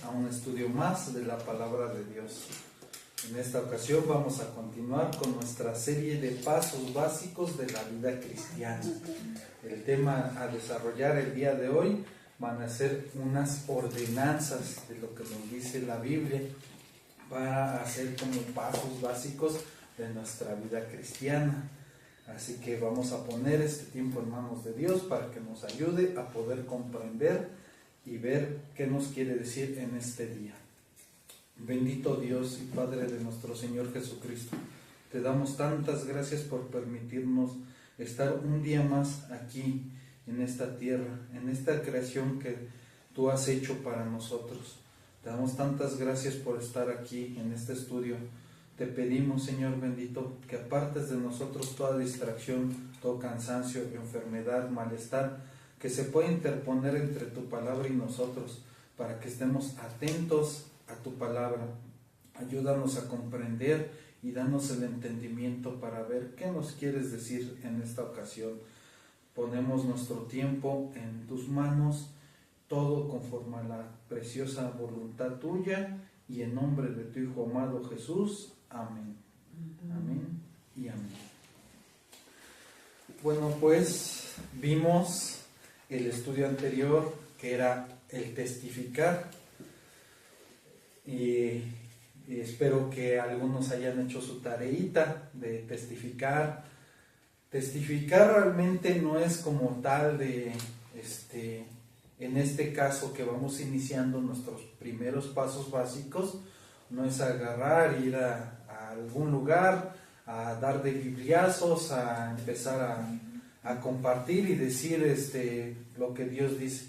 a un estudio más de la palabra de Dios. En esta ocasión vamos a continuar con nuestra serie de pasos básicos de la vida cristiana. El tema a desarrollar el día de hoy van a ser unas ordenanzas de lo que nos dice la Biblia para hacer como pasos básicos de nuestra vida cristiana. Así que vamos a poner este tiempo en manos de Dios para que nos ayude a poder comprender y ver qué nos quiere decir en este día. Bendito Dios y Padre de nuestro Señor Jesucristo, te damos tantas gracias por permitirnos estar un día más aquí en esta tierra, en esta creación que tú has hecho para nosotros. Te damos tantas gracias por estar aquí en este estudio. Te pedimos, Señor bendito, que apartes de nosotros toda distracción, todo cansancio, enfermedad, malestar, que se pueda interponer entre tu palabra y nosotros, para que estemos atentos a tu palabra. Ayúdanos a comprender y danos el entendimiento para ver qué nos quieres decir en esta ocasión. Ponemos nuestro tiempo en tus manos, todo conforme a la preciosa voluntad tuya, y en nombre de tu Hijo amado Jesús. Amén. Amén y amén. Bueno, pues vimos el estudio anterior, que era el testificar, y espero que algunos hayan hecho su tareita de testificar. Testificar realmente no es como tal de en este caso que vamos iniciando nuestros primeros pasos básicos, no es agarrar, ir a algún lugar, a dar de bibliazos, a empezar a compartir y decir lo que Dios dice.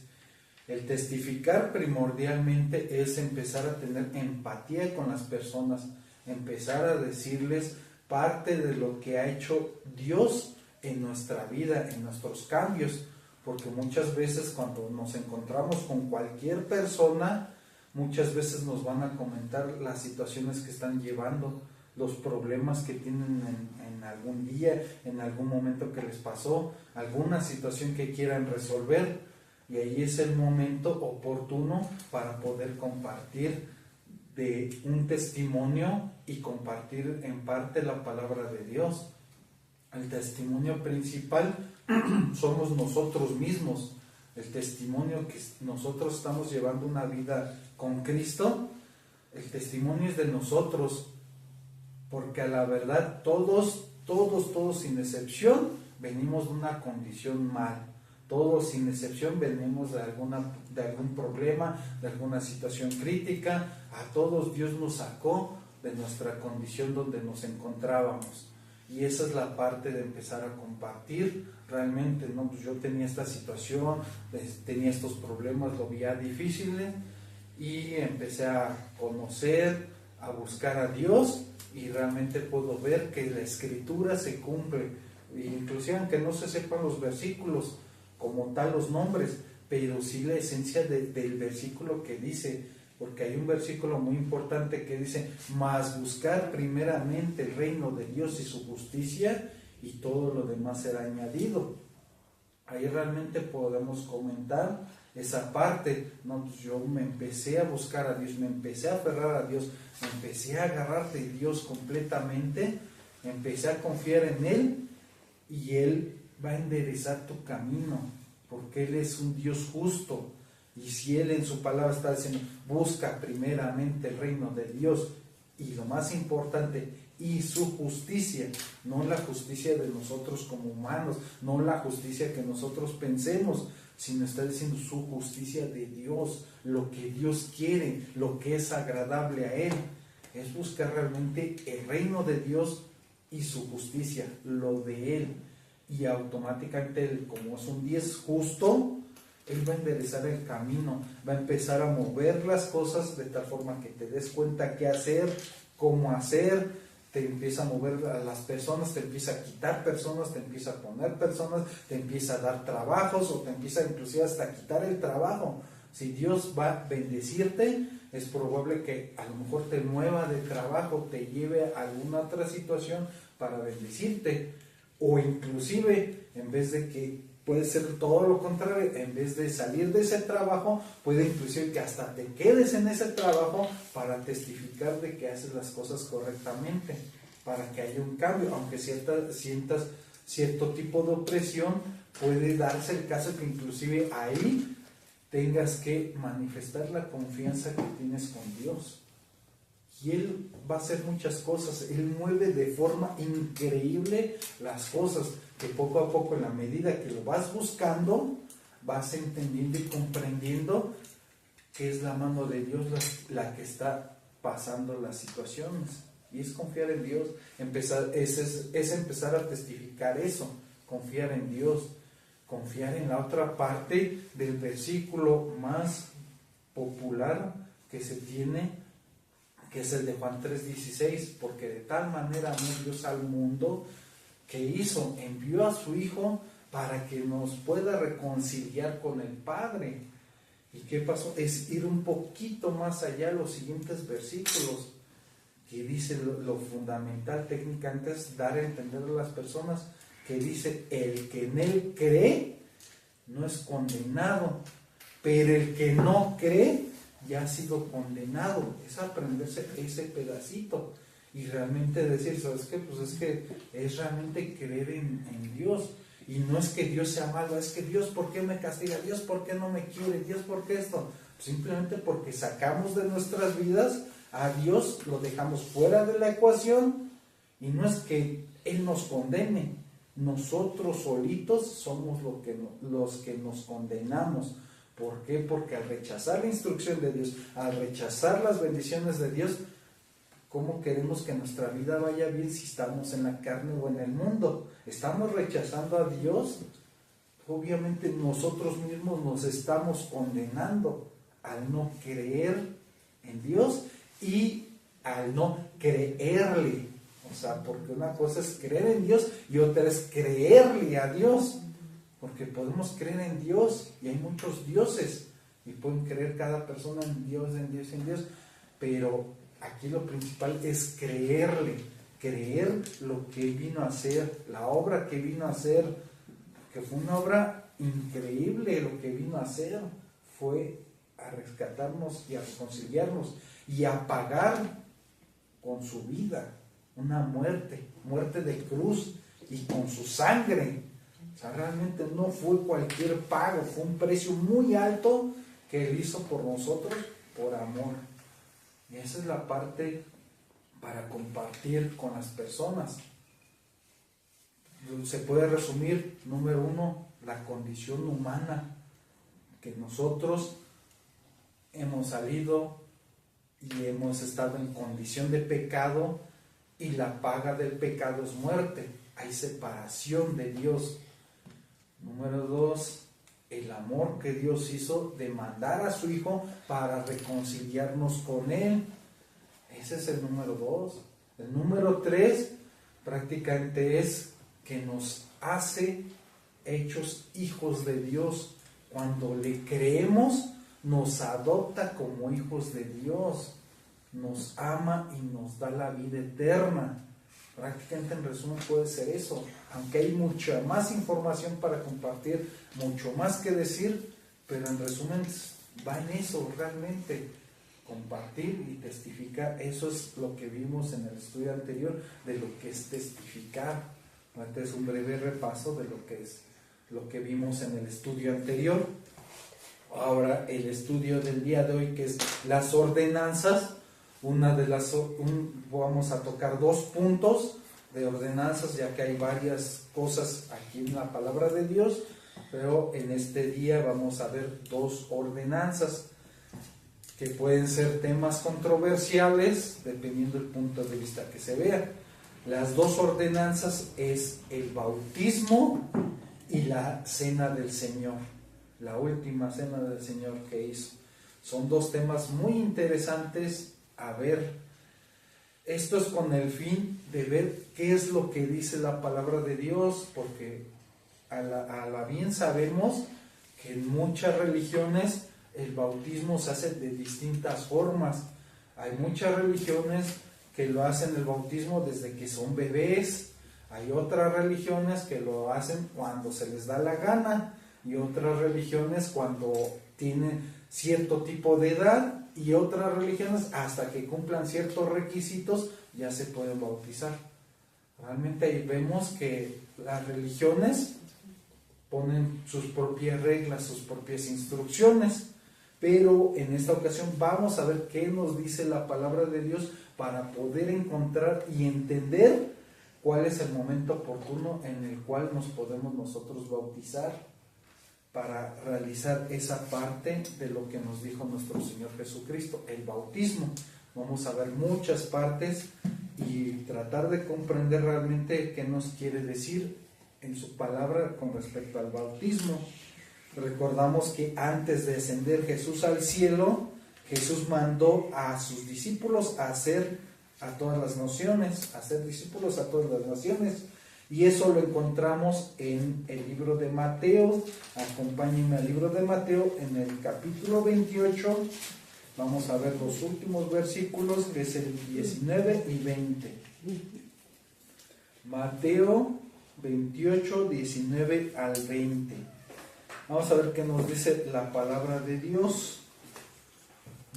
El testificar primordialmente es empezar a tener empatía con las personas, empezar a decirles parte de lo que ha hecho Dios en nuestra vida, en nuestros cambios, porque muchas veces cuando nos encontramos con cualquier persona, muchas veces nos van a comentar las situaciones que están llevando, los problemas que tienen en algún día, en algún momento que les pasó, alguna situación que quieran resolver, y ahí es el momento oportuno para poder compartir de un testimonio y compartir en parte la palabra de Dios. El testimonio principal somos nosotros mismos. El testimonio que nosotros estamos llevando una vida con Cristo, el testimonio es de nosotros, porque a la verdad todos sin excepción venimos de una condición mal. Todos sin excepción venimos de algún problema, de alguna situación crítica. A todos Dios nos sacó de nuestra condición donde nos encontrábamos. Y esa es la parte de empezar a compartir realmente, ¿no? Pues yo tenía esta situación, tenía estos problemas, lo veía difícil, y empecé a conocer, a buscar a Dios, y realmente puedo ver que la Escritura se cumple. Inclusive aunque no se sepan los versículos como tal, los nombres, pero sí la esencia del versículo que dice, porque hay un versículo muy importante que dice: mas buscar primeramente el reino de Dios y su justicia, y todo lo demás será añadido. Ahí realmente podemos comentar esa parte, ¿no? Pues yo me empecé a buscar a Dios, me empecé a aferrar a Dios, me empecé a agarrar de Dios completamente, empecé a confiar en Él, y Él va a enderezar tu camino, porque Él es un Dios justo. Y si Él en su palabra está diciendo: busca primeramente el reino de Dios, y lo más importante, y su justicia, no la justicia de nosotros como humanos, no la justicia que nosotros pensemos, sino está diciendo su justicia de Dios, lo que Dios quiere, lo que es agradable a Él, es buscar realmente el reino de Dios y su justicia, lo de Él. Y automáticamente Él, como es un Dios justo, Él va a enderezar el camino, va a empezar a mover las cosas de tal forma que te des cuenta qué hacer, cómo hacer, te empieza a mover a las personas, te empieza a quitar personas, te empieza a poner personas, te empieza a dar trabajos, o te empieza inclusive hasta a quitar el trabajo. Si Dios va a bendecirte, es probable que a lo mejor te mueva de trabajo, te lleve a alguna otra situación para bendecirte, o inclusive en vez de que puede ser todo lo contrario. En vez de salir de ese trabajo, puede inclusive que hasta te quedes en ese trabajo para testificar de que haces las cosas correctamente, para que haya un cambio. Aunque sientas cierto tipo de opresión, puede darse el caso que inclusive ahí tengas que manifestar la confianza que tienes con Dios. Y Él va a hacer muchas cosas. Él mueve de forma increíble las cosas, que poco a poco, en la medida que lo vas buscando, vas entendiendo y comprendiendo que es la mano de Dios la que está pasando las situaciones. Y es confiar en Dios. Es empezar a testificar eso, confiar en Dios, confiar en la otra parte del versículo más popular que se tiene, que es el de Juan 3:16, porque de tal manera amó Dios al mundo que envió a su Hijo para que nos pueda reconciliar con el Padre. ¿Y qué pasó? Es ir un poquito más allá, los siguientes versículos, que dice lo fundamental técnicamente es dar a entender a las personas, que dice: el que en Él cree no es condenado, pero el que no cree ya ha sido condenado. Es aprenderse ese pedacito y realmente decir, ¿sabes qué? Pues es que es realmente creer en Dios. Y no es que Dios sea malo, es que Dios, ¿por qué me castiga? Dios, ¿por qué no me quiere? Dios, ¿por qué esto? Simplemente porque sacamos de nuestras vidas a Dios, lo dejamos fuera de la ecuación, y no es que Él nos condene, nosotros solitos somos los que nos condenamos. ¿Por qué? Porque al rechazar la instrucción de Dios, al rechazar las bendiciones de Dios, ¿cómo queremos que nuestra vida vaya bien si estamos en la carne o en el mundo? ¿Estamos rechazando a Dios? Obviamente nosotros mismos nos estamos condenando al no creer en Dios y al no creerle. O sea, porque una cosa es creer en Dios y otra es creerle a Dios. Porque podemos creer en Dios y hay muchos dioses y pueden creer cada persona en Dios, en Dios, en Dios, pero aquí lo principal es creerle, creer lo que vino a hacer, la obra que vino a hacer, que fue una obra increíble. Lo que vino a hacer fue a rescatarnos y a reconciliarnos y a pagar con su vida una muerte de cruz, y con su sangre. O sea, realmente no fue cualquier pago, fue un precio muy alto que Él hizo por nosotros, por amor. Y esa es la parte para compartir con las personas. Se puede resumir, número 1, la condición humana, que nosotros hemos salido y hemos estado en condición de pecado, y la paga del pecado es muerte. Hay separación de Dios. Número 2, el amor que Dios hizo de mandar a su Hijo para reconciliarnos con Él. Ese es el número 2. El número 3 prácticamente es que nos hace hechos hijos de Dios. Cuando le creemos, nos adopta como hijos de Dios, nos ama y nos da la vida eterna. Prácticamente, en resumen, puede ser eso. Aunque hay mucha más información para compartir, mucho más que decir, pero en resumen va en eso realmente, compartir y testificar. Eso es lo que vimos en el estudio anterior de lo que es testificar. Este es un breve repaso de lo que vimos en el estudio anterior. Ahora el estudio del día de hoy, que es las ordenanzas. Vamos a tocar 2 puntos de ordenanzas, ya que hay varias cosas aquí en la palabra de Dios, pero en este día vamos a ver 2 ordenanzas que pueden ser temas controversiales dependiendo del punto de vista que se vea. Las 2 ordenanzas es el bautismo y la cena del Señor, la última cena del Señor que hizo. Son 2 temas muy interesantes a ver. Esto es con el fin de ver qué es lo que dice la palabra de Dios, porque a la bien sabemos que en muchas religiones el bautismo se hace de distintas formas. Hay muchas religiones que lo hacen el bautismo desde que son bebés, Hay otras religiones que lo hacen cuando se les da la gana, y otras religiones cuando tienen cierto tipo de edad, y otras religiones hasta que cumplan ciertos requisitos ya se pueden bautizar. Realmente ahí vemos que las religiones ponen sus propias reglas, sus propias instrucciones, pero en esta ocasión vamos a ver qué nos dice la palabra de Dios para poder encontrar y entender cuál es el momento oportuno en el cual nos podemos nosotros bautizar para realizar esa parte de lo que nos dijo nuestro Señor Jesucristo, el bautismo. Vamos a ver muchas partes y tratar de comprender realmente qué nos quiere decir en su palabra con respecto al bautismo. Recordamos que antes de ascender Jesús al cielo, Jesús mandó a sus discípulos a hacer a todas las naciones, a ser discípulos a todas las naciones, y eso lo encontramos en el libro de Mateo. Acompáñenme al libro de Mateo en el capítulo 28, vamos a ver los últimos versículos, que es el 19 y 20. Mateo 28, 19 al 20. Vamos a ver qué nos dice la palabra de Dios,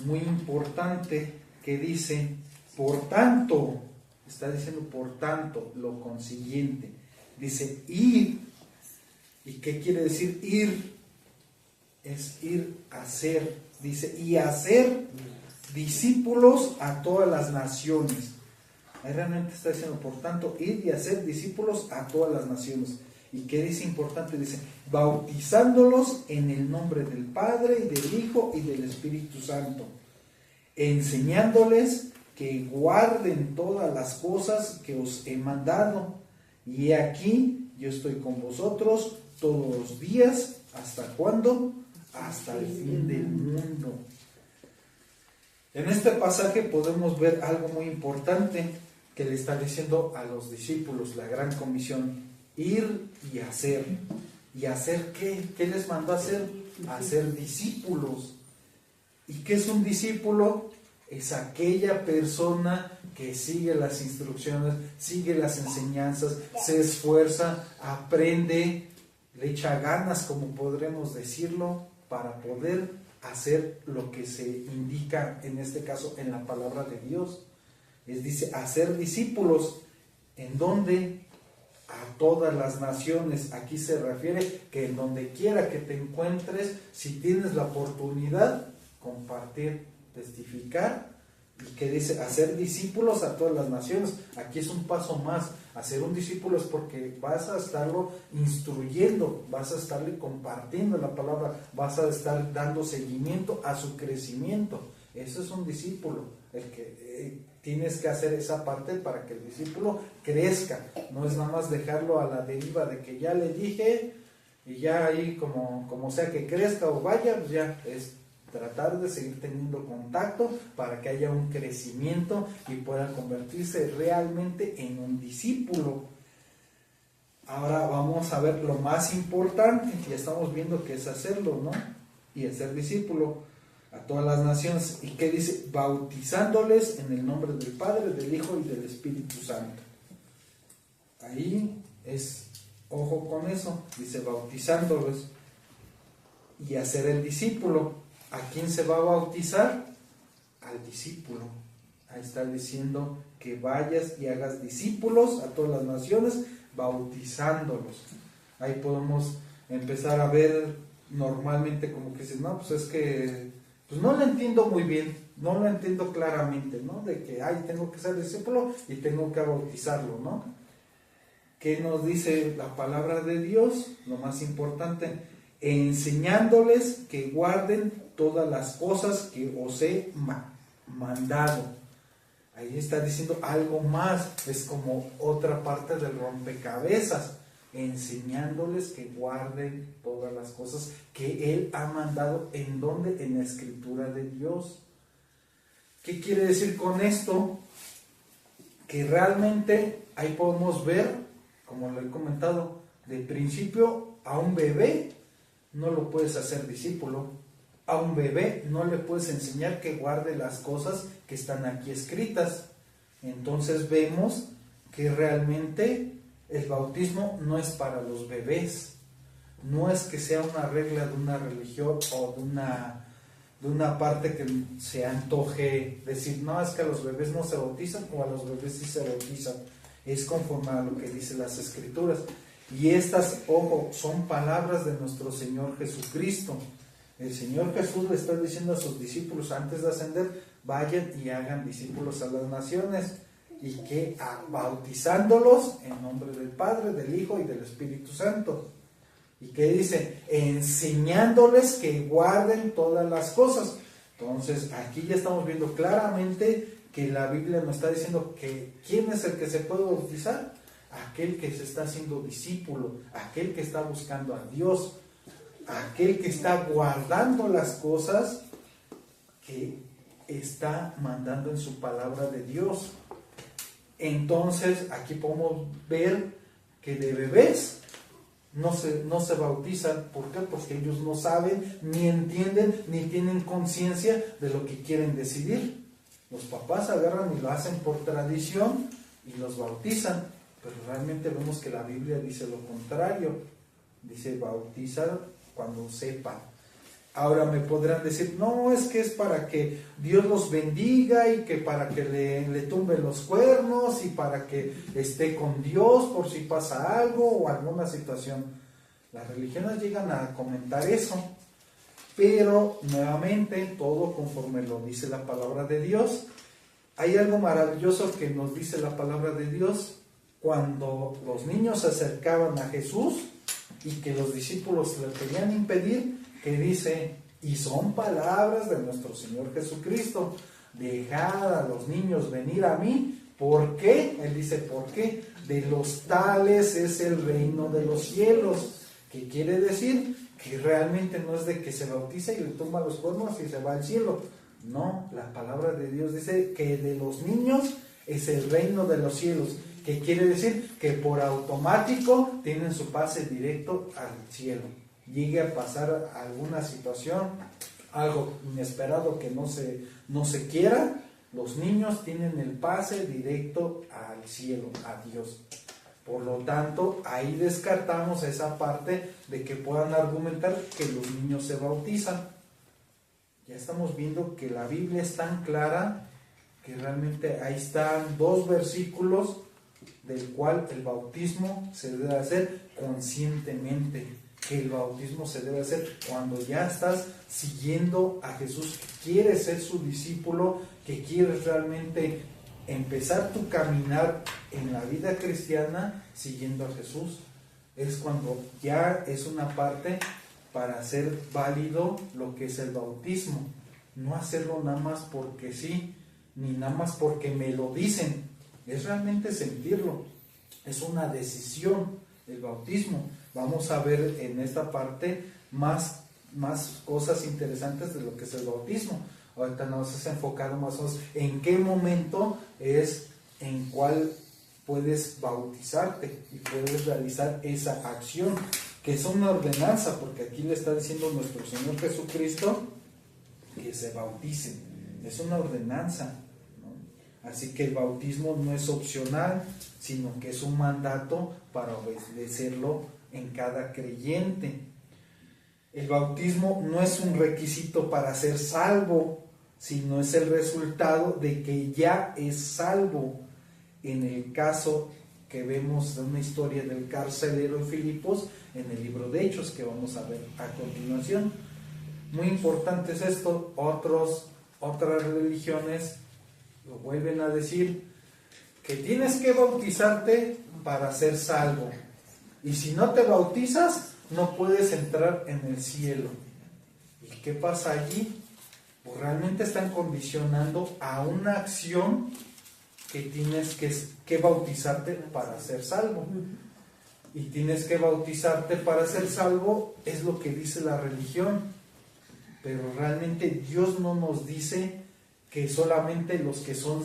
muy importante, que dice: por tanto, está diciendo por tanto, lo consiguiente, dice ir. ¿Y qué quiere decir ir? Es ir a ser, dice, y hacer discípulos a todas las naciones. Ahí realmente está diciendo, por tanto, ir y hacer discípulos a todas las naciones. ¿Y qué dice importante? Dice, bautizándolos en el nombre del Padre, y del Hijo, y del Espíritu Santo, enseñándoles que guarden todas las cosas que os he mandado. Y he aquí, yo estoy con vosotros todos los días. ¿Hasta cuándo? Hasta el fin del mundo. En este pasaje podemos ver algo muy importante que le está diciendo a los discípulos, la gran comisión: ir y hacer. ¿Y hacer qué? ¿Qué les mandó a hacer? Hacer discípulos. ¿Y qué es un discípulo? Es aquella persona que sigue las instrucciones, sigue las enseñanzas, se esfuerza, aprende, le echa ganas, como podremos decirlo, para poder hacer lo que se indica, en este caso, en la palabra de Dios. Dice, hacer discípulos. ¿En dónde? A todas las naciones. Aquí se refiere que en donde quiera que te encuentres, si tienes la oportunidad, compartir, testificar. Y que dice, hacer discípulos a todas las naciones. Aquí es un paso más. Hacer un discípulo es porque vas a estarlo instruyendo, vas a estarle compartiendo la palabra, vas a estar dando seguimiento a su crecimiento. Eso es un discípulo, el que tienes que hacer esa parte para que el discípulo crezca. No es nada más dejarlo a la deriva de que ya le dije y ya ahí como sea que crezca o vaya, pues ya es tratar de seguir teniendo contacto para que haya un crecimiento y pueda convertirse realmente en un discípulo. Ahora vamos a ver lo más importante, ya estamos viendo que es hacerlo, ¿no? Y el ser discípulo a todas las naciones. ¿Y qué dice? Bautizándoles en el nombre del Padre, del Hijo y del Espíritu Santo. Ahí es, ojo con eso, dice bautizándoles y hacer el discípulo. ¿A quién se va a bautizar? Al discípulo. Ahí está diciendo que vayas y hagas discípulos a todas las naciones, bautizándolos. Ahí podemos empezar a ver normalmente como que dices, no, pues es que pues no lo entiendo muy bien, no lo entiendo claramente, ¿no? De que, tengo que ser discípulo y tengo que bautizarlo, ¿no? ¿Qué nos dice la palabra de Dios? Lo más importante, enseñándoles que guarden todas las cosas que os he mandado. Ahí está diciendo algo más, es como otra parte del rompecabezas, enseñándoles que guarden todas las cosas que Él ha mandado. ¿En dónde? En la Escritura de Dios. ¿Qué quiere decir con esto? Que realmente ahí podemos ver, como lo he comentado, de principio a un bebé no lo puedes hacer discípulo. A un bebé no le puedes enseñar que guarde las cosas que están aquí escritas. Entonces vemos que realmente el bautismo no es para los bebés, no es que sea una regla de una religión o de una parte que se antoje decir, no, es que a los bebés no se bautizan o a los bebés sí se bautizan. Es conforme a lo que dicen las Escrituras. Y estas, ojo, son palabras de nuestro Señor Jesucristo. El Señor Jesús le está diciendo a sus discípulos antes de ascender, vayan y hagan discípulos a las naciones, y que bautizándolos en nombre del Padre, del Hijo y del Espíritu Santo. ¿Y qué dice? Enseñándoles que guarden todas las cosas. Entonces, aquí ya estamos viendo claramente que la Biblia nos está diciendo que ¿quién es el que se puede bautizar? Aquel que se está haciendo discípulo, aquel que está buscando a Dios, aquel que está guardando las cosas que está mandando en su palabra de Dios. Entonces, aquí podemos ver que de bebés no se bautizan. ¿Por qué? Porque ellos no saben, ni entienden, ni tienen conciencia de lo que quieren decidir. Los papás agarran y lo hacen por tradición y los bautizan, pero realmente vemos que la Biblia dice lo contrario. Dice bautizar cuando sepan. Ahora me podrán decir, no, es que es para que Dios los bendiga y que para que le tumbe los cuernos y para que esté con Dios por si pasa algo o alguna situación. Las religiones llegan a comentar eso, pero nuevamente todo conforme lo dice la palabra de Dios. Hay algo maravilloso que nos dice la palabra de Dios cuando los niños se acercaban a Jesús y que los discípulos le querían impedir, que dice, y son palabras de nuestro Señor Jesucristo, dejad a los niños venir a mí. ¿Por qué? Él dice, ¿por qué? De los tales es el reino de los cielos. ¿Qué quiere decir? Que realmente no es de que se bautiza y le tumba los cuernos y se va al cielo. No, la palabra de Dios dice que de los niños es el reino de los cielos. ¿Qué quiere decir? Que por automático tienen su pase directo al cielo. Llegue a pasar alguna situación, algo inesperado que no se quiera, los niños tienen el pase directo al cielo, a Dios. Por lo tanto, ahí descartamos esa parte de que puedan argumentar que los niños se bautizan. Ya estamos viendo que la Biblia es tan clara que realmente ahí están 2 versículos del cual el bautismo se debe hacer conscientemente. Que el bautismo se debe hacer cuando ya estás siguiendo a Jesús, que quieres ser su discípulo, que quieres realmente empezar tu caminar en la vida cristiana siguiendo a Jesús. Es cuando ya es una parte para hacer válido lo que es el bautismo. No hacerlo nada más porque sí, ni nada más porque me lo dicen. Es realmente sentirlo. Es una decisión el bautismo. Vamos a ver en esta parte más cosas interesantes de lo que es el bautismo. Ahorita nos hemos enfocado más o menos en qué momento es en cuál puedes bautizarte y puedes realizar esa acción, que es una ordenanza, porque aquí le está diciendo nuestro Señor Jesucristo que se bauticen. Es una ordenanza, ¿no? Así que el bautismo no es opcional, sino que es un mandato para obedecerlo en cada creyente. El bautismo no es un requisito para ser salvo, sino es el resultado de que ya es salvo. En el caso que vemos de una historia del carcelero en Filipos, en el libro de Hechos, que vamos a ver a continuación. Muy importante es esto. Otras religiones lo vuelven a decir, que tienes que bautizarte para ser salvo. Y si no te bautizas, no puedes entrar en el cielo. ¿Y qué pasa allí? Pues realmente están condicionando a una acción que tienes que bautizarte para ser salvo. Y tienes que bautizarte para ser salvo, es lo que dice la religión. Pero realmente Dios no nos dice que solamente los que son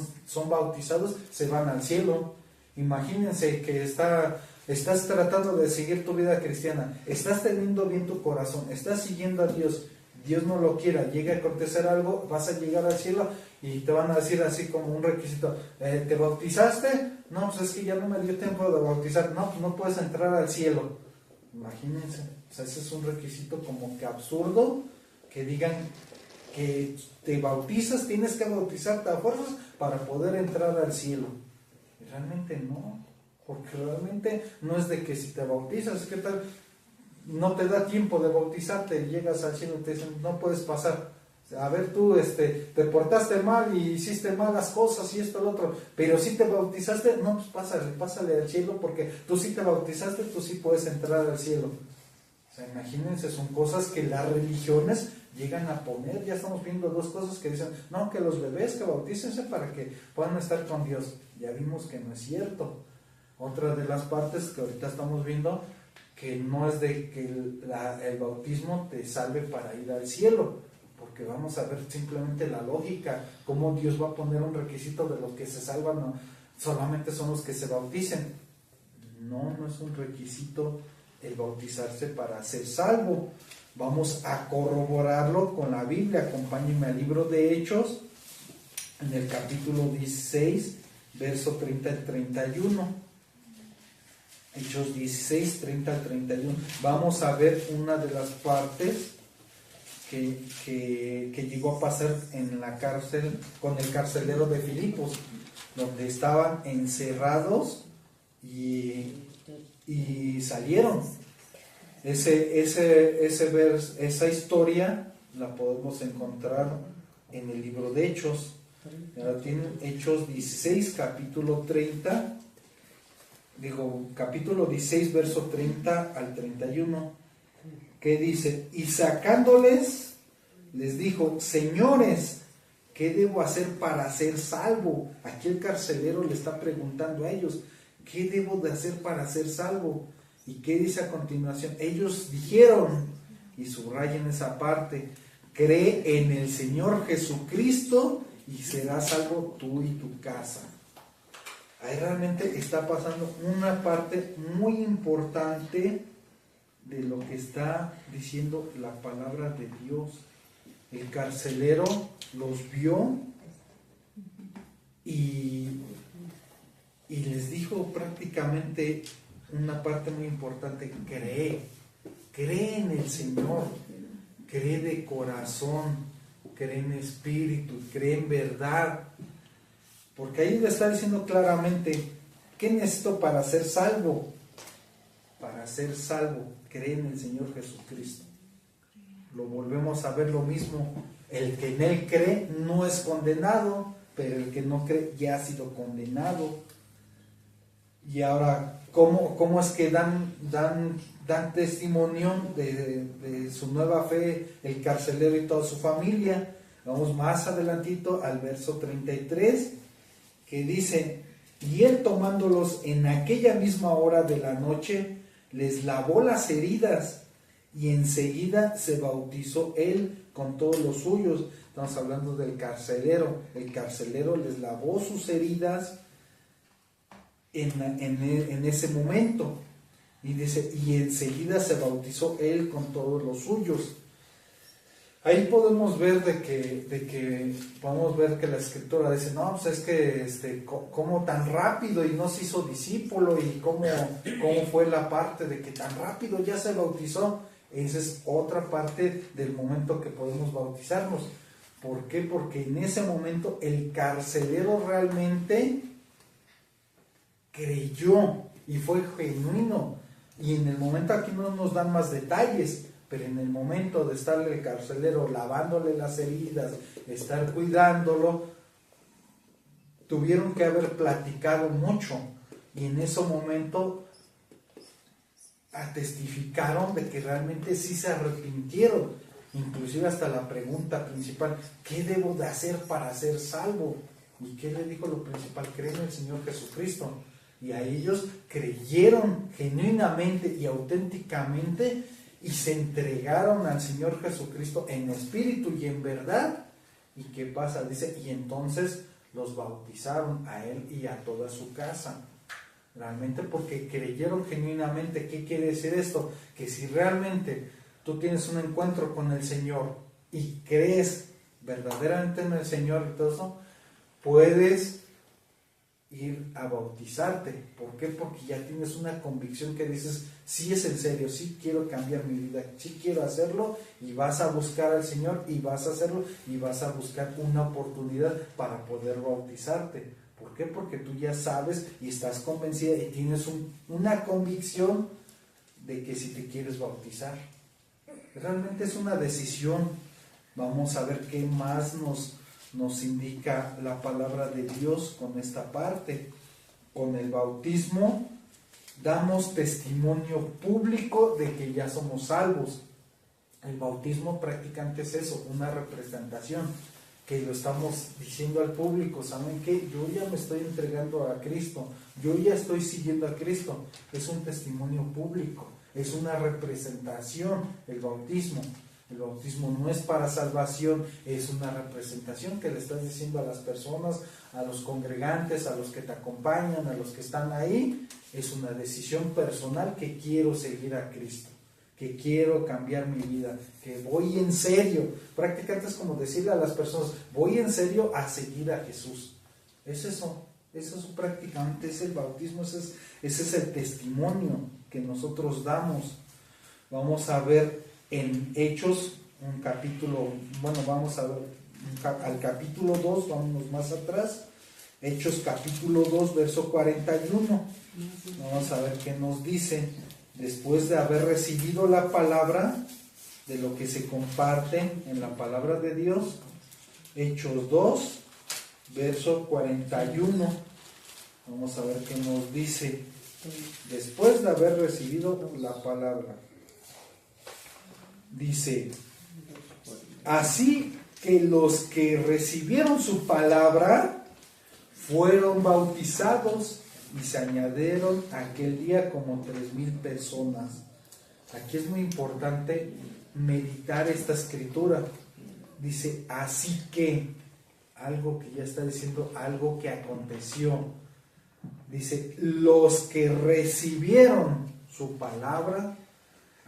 bautizados se van al cielo. Imagínense que estás tratando de seguir tu vida cristiana, estás teniendo bien tu corazón, estás siguiendo a Dios, Dios no lo quiera, llega a acontecer algo, vas a llegar al cielo y te van a decir así como un requisito, ¿te bautizaste? No, pues es que ya no me dio tiempo de bautizar. No, pues no puedes entrar al cielo. Imagínense, o sea, ese es un requisito como que absurdo, que digan que te bautizas, tienes que bautizarte a fuerzas para poder entrar al cielo. Y realmente no, porque realmente no es de que si te bautizas, ¿qué tal? No te da tiempo de bautizarte, llegas al cielo y te dicen, no puedes pasar. A ver, tú te portaste mal y hiciste malas cosas y esto, lo otro, pero si te bautizaste, no, pues pásale al cielo, porque tú sí te bautizaste, tú sí puedes entrar al cielo. O sea, imagínense, son cosas que las religiones llegan a poner. Ya estamos viendo dos cosas que dicen, no, que los bebés que bautícense para que puedan estar con Dios. Ya vimos que no es cierto. Otra de las partes que ahorita estamos viendo, que no es de que el bautismo te salve para ir al cielo, porque vamos a ver simplemente la lógica, cómo Dios va a poner un requisito de los que se salvan, no, solamente son los que se bauticen. No es un requisito el bautizarse para ser salvo. Vamos a corroborarlo con la Biblia. Acompáñenme al libro de Hechos, en el capítulo 16, verso 30 al 31. Hechos 16, 30 al 31. Vamos a ver una de las partes que llegó a pasar en la cárcel con el carcelero de Filipos, donde estaban encerrados y salieron. Esa historia la podemos encontrar en el libro de Hechos. Ahora tienen Hechos 16, capítulo 16, verso 30 al 31. Que dice, y sacándoles, les dijo, señores, ¿qué debo hacer para ser salvo? Aquí el carcelero le está preguntando a ellos, ¿qué debo de hacer para ser salvo? ¿Y qué dice a continuación? Ellos dijeron, y subrayen esa parte, cree en el Señor Jesucristo y serás salvo tú y tu casa. Ahí realmente está pasando una parte muy importante de lo que está diciendo la palabra de Dios. El carcelero los vio y les dijo prácticamente una parte muy importante: cree en el Señor, cree de corazón, cree en espíritu, cree en verdad, porque ahí le está diciendo claramente, ¿qué necesito para ser salvo? Para ser salvo, cree en el Señor Jesucristo. Lo volvemos a ver lo mismo. El que en Él cree no es condenado, pero el que no cree ya ha sido condenado. Y ahora, ¿cómo es que dan testimonio de su nueva fe el carcelero y toda su familia? Vamos más adelantito al verso 33, que dice, y él tomándolos en aquella misma hora de la noche, les lavó las heridas, y enseguida se bautizó él con todos los suyos. Estamos hablando del carcelero. El carcelero les lavó sus heridas en ese momento. Y dice, y enseguida se bautizó él con todos los suyos. Ahí podemos ver podemos ver que la escritura dice, no, pues es que cómo tan rápido y no se hizo discípulo, y cómo fue la parte de que tan rápido ya se bautizó. Esa es otra parte del momento que podemos bautizarnos. ¿Por qué? Porque en ese momento el carcelero realmente creyó y fue genuino. Y en el momento, aquí no nos dan más detalles, pero en el momento de estarle el carcelero lavándole las heridas, estar cuidándolo, tuvieron que haber platicado mucho, y en ese momento testificaron de que realmente sí se arrepintieron. Inclusive hasta la pregunta principal, ¿qué debo de hacer para ser salvo? ¿Y qué le dijo lo principal? Cree en el Señor Jesucristo. Y a ellos creyeron genuinamente y auténticamente y se entregaron al Señor Jesucristo en espíritu y en verdad. ¿Y qué pasa? Dice, y entonces los bautizaron a él y a toda su casa. Realmente porque creyeron genuinamente. ¿Qué quiere decir esto? Que si realmente tú tienes un encuentro con el Señor y crees verdaderamente en el Señor y todo eso, puedes ir a bautizarte. ¿Por qué? Porque ya tienes una convicción que dices, sí es en serio, sí quiero cambiar mi vida, sí quiero hacerlo, y vas a buscar al Señor y vas a hacerlo y vas a buscar una oportunidad para poder bautizarte. ¿Por qué? Porque tú ya sabes y estás convencida y tienes una convicción de que si te quieres bautizar. Realmente es una decisión. Vamos a ver qué más nos indica la palabra de Dios con esta parte. Con el bautismo damos testimonio público de que ya somos salvos. El bautismo prácticamente es eso, una representación, que lo estamos diciendo al público. ¿Saben qué? Yo ya me estoy entregando a Cristo, yo ya estoy siguiendo a Cristo. Es un testimonio público, es una representación el bautismo. El bautismo no es para salvación, es una representación que le estás diciendo a las personas, a los congregantes, a los que te acompañan, a los que están ahí. Es una decisión personal que quiero seguir a Cristo, que quiero cambiar mi vida, que voy en serio. Prácticamente es como decirle a las personas, voy en serio a seguir a Jesús. Es eso prácticamente es el bautismo, ese es el testimonio que nosotros damos. Vamos a ver en Hechos, un capítulo, vamos a ver al capítulo 2, vámonos más atrás, Hechos capítulo 2, verso 41, vamos a ver qué nos dice, después de haber recibido la palabra, de lo que se comparte en la palabra de Dios. Hechos 2, verso 41, vamos a ver qué nos dice, después de haber recibido la palabra. Dice, así que los que recibieron su palabra fueron bautizados y se añadieron aquel día como 3,000 personas. Aquí es muy importante meditar esta escritura. Dice, así que, algo que ya está diciendo, algo que aconteció. Dice, los que recibieron su palabra.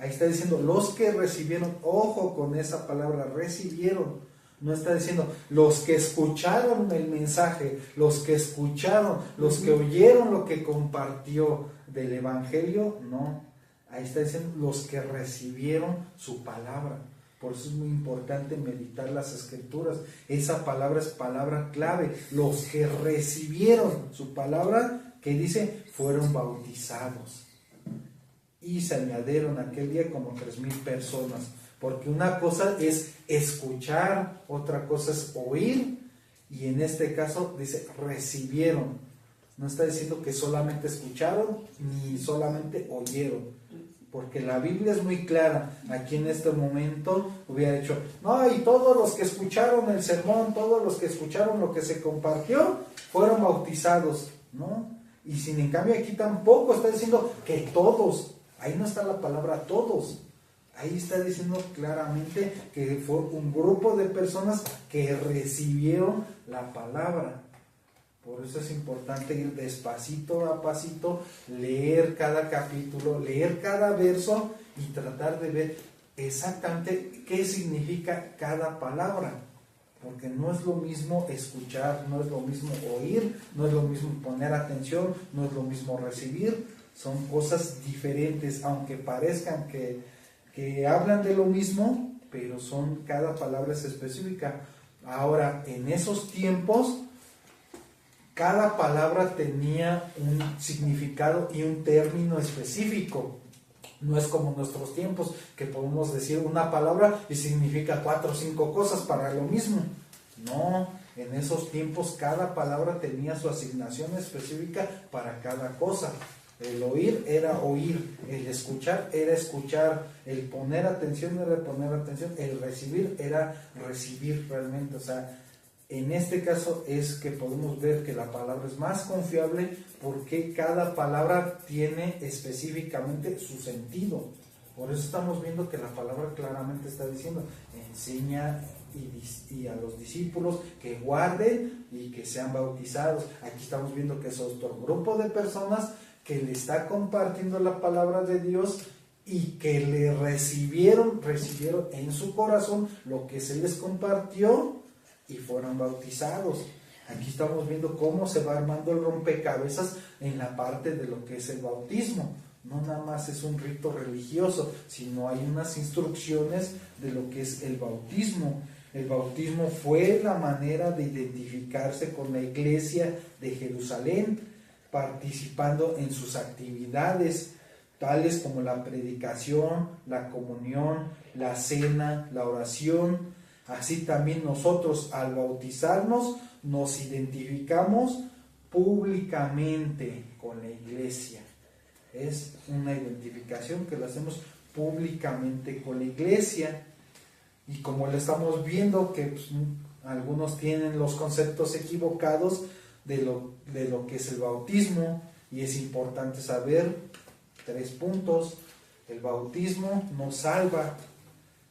Ahí está diciendo, los que recibieron, ojo con esa palabra, recibieron. No está diciendo, los que escucharon el mensaje, los que escucharon, los que oyeron lo que compartió del Evangelio, no. Ahí está diciendo, los que recibieron su palabra. Por eso es muy importante meditar las escrituras. Esa palabra es palabra clave. Los que recibieron su palabra, que dice, fueron bautizados. Y se añadieron aquel día como 3,000 personas, porque una cosa es escuchar, otra cosa es oír, y en este caso dice recibieron. No está diciendo que solamente escucharon ni solamente oyeron, porque la Biblia es muy clara. Aquí en este momento hubiera dicho, no, y todos los que escucharon el sermón, todos los que escucharon lo que se compartió, fueron bautizados, ¿no? Y sin en cambio aquí tampoco está diciendo que todos. Ahí no está la palabra todos. Ahí está diciendo claramente que fue un grupo de personas que recibieron la palabra. Por eso es importante ir despacito a pasito, leer cada capítulo, leer cada verso y tratar de ver exactamente qué significa cada palabra. Porque no es lo mismo escuchar, no es lo mismo oír, no es lo mismo poner atención, no es lo mismo recibir. Son cosas diferentes, aunque parezcan que hablan de lo mismo, pero cada palabra es específica. Ahora, en esos tiempos, cada palabra tenía un significado y un término específico. No es como en nuestros tiempos, que podemos decir una palabra y significa 4 o 5 cosas para lo mismo. No, en esos tiempos cada palabra tenía su asignación específica para cada cosa. El oír era oír, el escuchar era escuchar, el poner atención era poner atención, el recibir era recibir realmente. O sea, en este caso es que podemos ver que la palabra es más confiable porque cada palabra tiene específicamente su sentido. Por eso estamos viendo que la palabra claramente está diciendo, enseña y a los discípulos que guarden y que sean bautizados. Aquí estamos viendo que es otro grupo de personas que le está compartiendo la palabra de Dios y que le recibieron en su corazón lo que se les compartió, y fueron bautizados. Aquí estamos viendo cómo se va armando el rompecabezas en la parte de lo que es el bautismo. No nada más es un rito religioso, sino hay unas instrucciones de lo que es el bautismo. El bautismo fue la manera de identificarse con la iglesia de Jerusalén, participando en sus actividades, tales como la predicación, la comunión, la cena, la oración. Así también nosotros al bautizarnos nos identificamos públicamente con la iglesia. Es una identificación que la hacemos públicamente con la iglesia. Y como le estamos viendo que pues, algunos tienen los conceptos equivocados de lo que es el bautismo, y es importante saber 3 puntos. El bautismo no salva.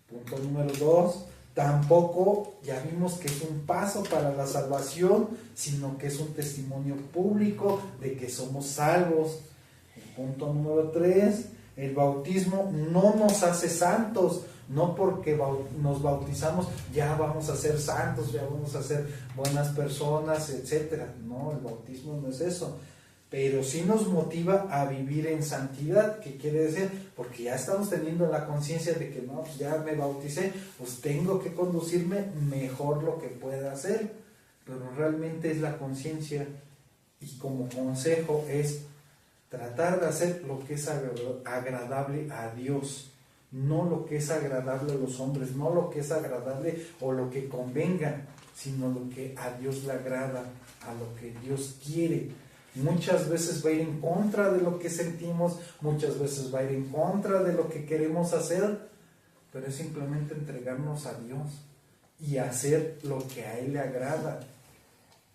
Punto número 2, tampoco ya vimos que es un paso para la salvación, sino que es un testimonio público de que somos salvos. El punto número 3, el bautismo no nos hace santos. No porque nos bautizamos ya vamos a ser santos, ya vamos a ser buenas personas, etcétera. No, el bautismo no es eso. Pero sí nos motiva a vivir en santidad. ¿Qué quiere decir? Porque ya estamos teniendo la conciencia de que no, pues ya me bauticé, pues tengo que conducirme mejor lo que pueda hacer. Pero realmente es la conciencia, y como consejo es tratar de hacer lo que es agradable a Dios. No lo que es agradable a los hombres, no lo que es agradable o lo que convenga, sino lo que a Dios le agrada, a lo que Dios quiere. Muchas veces va a ir en contra de lo que sentimos, muchas veces va a ir en contra de lo que queremos hacer, pero es simplemente entregarnos a Dios y hacer lo que a Él le agrada.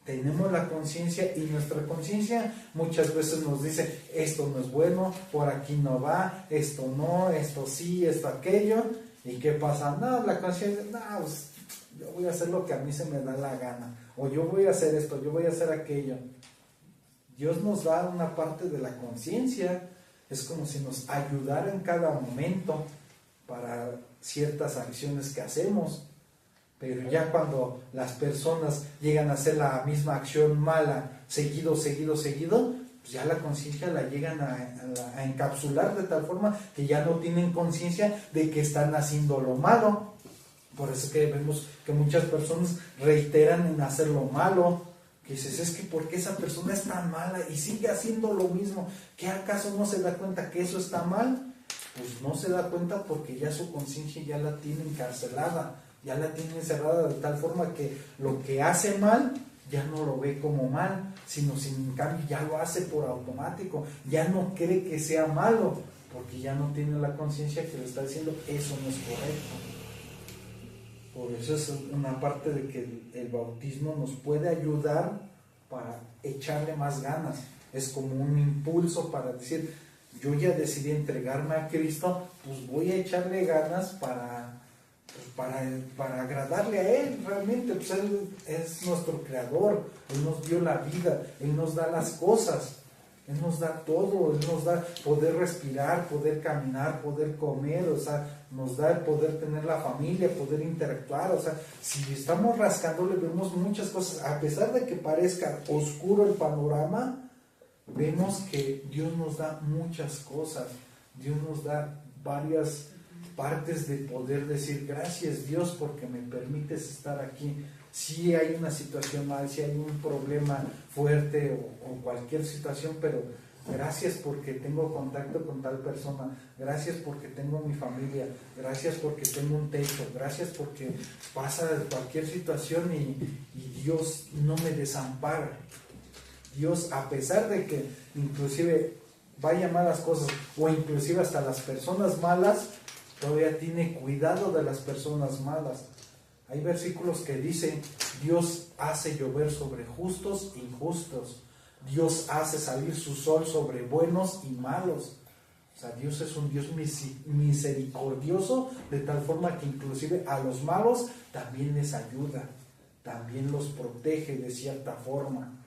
Tenemos la conciencia, y nuestra conciencia muchas veces nos dice, esto no es bueno, por aquí no va, esto no, esto sí, esto aquello. ¿Y qué pasa? No, la conciencia, no, pues, yo voy a hacer lo que a mí se me da la gana, o yo voy a hacer esto, yo voy a hacer aquello. Dios nos da una parte de la conciencia, es como si nos ayudara en cada momento para ciertas acciones que hacemos. Pero ya cuando las personas llegan a hacer la misma acción mala seguido, pues ya la conciencia la llegan a encapsular de tal forma que ya no tienen conciencia de que están haciendo lo malo. Por eso que vemos que muchas personas reiteran en hacer lo malo. Que dices, es que ¿por qué esa persona es tan mala y sigue haciendo lo mismo? ¿Qué acaso no se da cuenta que eso está mal? Pues no se da cuenta porque ya su conciencia ya la tiene encarcelada, ya la tiene encerrada de tal forma que lo que hace mal ya no lo ve como mal, sino en cambio ya lo hace por automático, ya no cree que sea malo, porque ya no tiene la conciencia que le está diciendo eso no es correcto. Por eso es una parte de que el bautismo nos puede ayudar para echarle más ganas, es como un impulso para decir, yo ya decidí entregarme a Cristo, pues voy a echarle ganas para agradarle a Él. Realmente pues Él es nuestro creador, Él nos dio la vida, Él nos da las cosas, Él nos da todo, Él nos da poder respirar, poder caminar, poder comer, o sea, nos da el poder tener la familia, poder interactuar. O sea, si estamos rascándole vemos muchas cosas, a pesar de que parezca oscuro el panorama, vemos que Dios nos da muchas cosas, Dios nos da varias partes de poder decir gracias Dios porque me permites estar aquí. Si hay una situación mal, si hay un problema fuerte o cualquier situación, pero gracias porque tengo contacto con tal persona, gracias porque tengo mi familia, gracias porque tengo un techo, gracias porque pasa cualquier situación y Dios no me desampara. Dios, a pesar de que inclusive vayan malas cosas o inclusive hasta las personas malas, todavía tiene cuidado de las personas malas. Hay versículos que dicen, Dios hace llover sobre justos e injustos. Dios hace salir su sol sobre buenos y malos. O sea, Dios es un Dios misericordioso, de tal forma que inclusive a los malos también les ayuda, también los protege de cierta forma.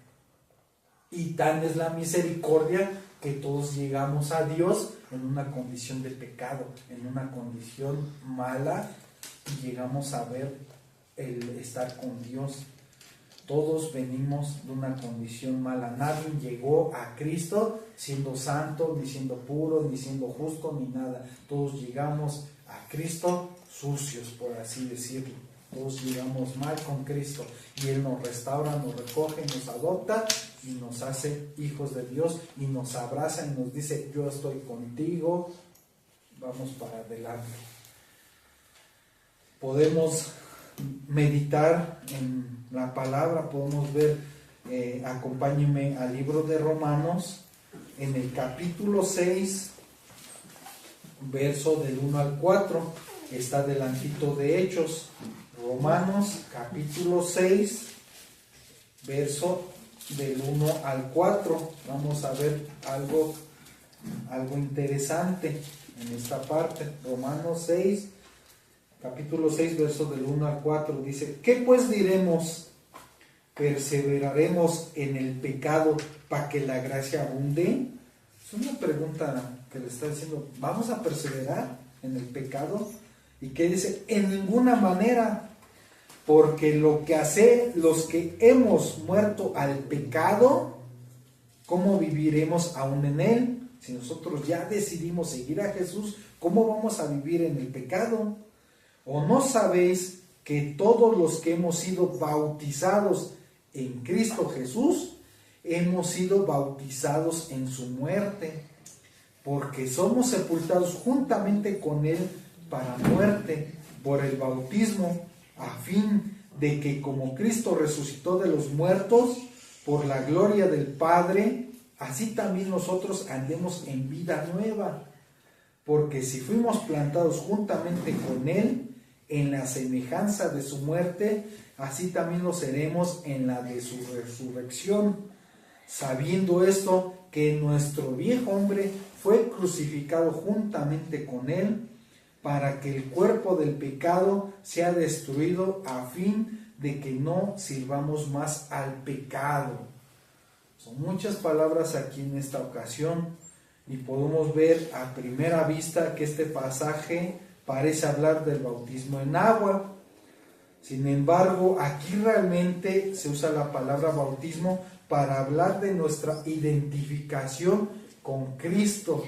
Y tan es la misericordia que todos llegamos a Dios en una condición de pecado, en una condición mala, y llegamos a ver el estar con Dios. Todos venimos de una condición mala. Nadie llegó a Cristo siendo santo, ni siendo puro, ni siendo justo, ni nada. Todos llegamos a Cristo sucios, por así decirlo. Todos llegamos mal con Cristo y Él nos restaura, nos recoge, nos adopta y nos hace hijos de Dios y nos abraza y nos dice: yo estoy contigo, vamos para adelante. Podemos meditar en la palabra, podemos ver, acompáñenme al libro de Romanos, en el capítulo 6, verso del 1 al 4, está delantito de Hechos. Romanos capítulo 6, verso del 1 al 4. Vamos a ver algo interesante en esta parte. Romanos 6, capítulo 6, verso del 1 al 4, dice: ¿qué pues diremos? ¿Perseveraremos en el pecado para que la gracia abunde? Es una pregunta que le está diciendo: ¿vamos a perseverar en el pecado? ¿Y qué dice? En ninguna manera, porque lo que hace los que hemos muerto al pecado, ¿cómo viviremos aún en él? Si nosotros ya decidimos seguir a Jesús, ¿cómo vamos a vivir en el pecado? ¿O no sabéis que todos los que hemos sido bautizados en Cristo Jesús, hemos sido bautizados en su muerte? Porque somos sepultados juntamente con Él para muerte por el bautismo, a fin de que como Cristo resucitó de los muertos por la gloria del Padre, así también nosotros andemos en vida nueva. Porque si fuimos plantados juntamente con Él en la semejanza de su muerte, así también lo seremos en la de su resurrección, sabiendo esto, que nuestro viejo hombre fue crucificado juntamente con Él, para que el cuerpo del pecado sea destruido, a fin de que no sirvamos más al pecado. Son muchas palabras aquí en esta ocasión, y podemos ver a primera vista que este pasaje parece hablar del bautismo en agua. Sin embargo, aquí realmente se usa la palabra bautismo para hablar de nuestra identificación con Cristo.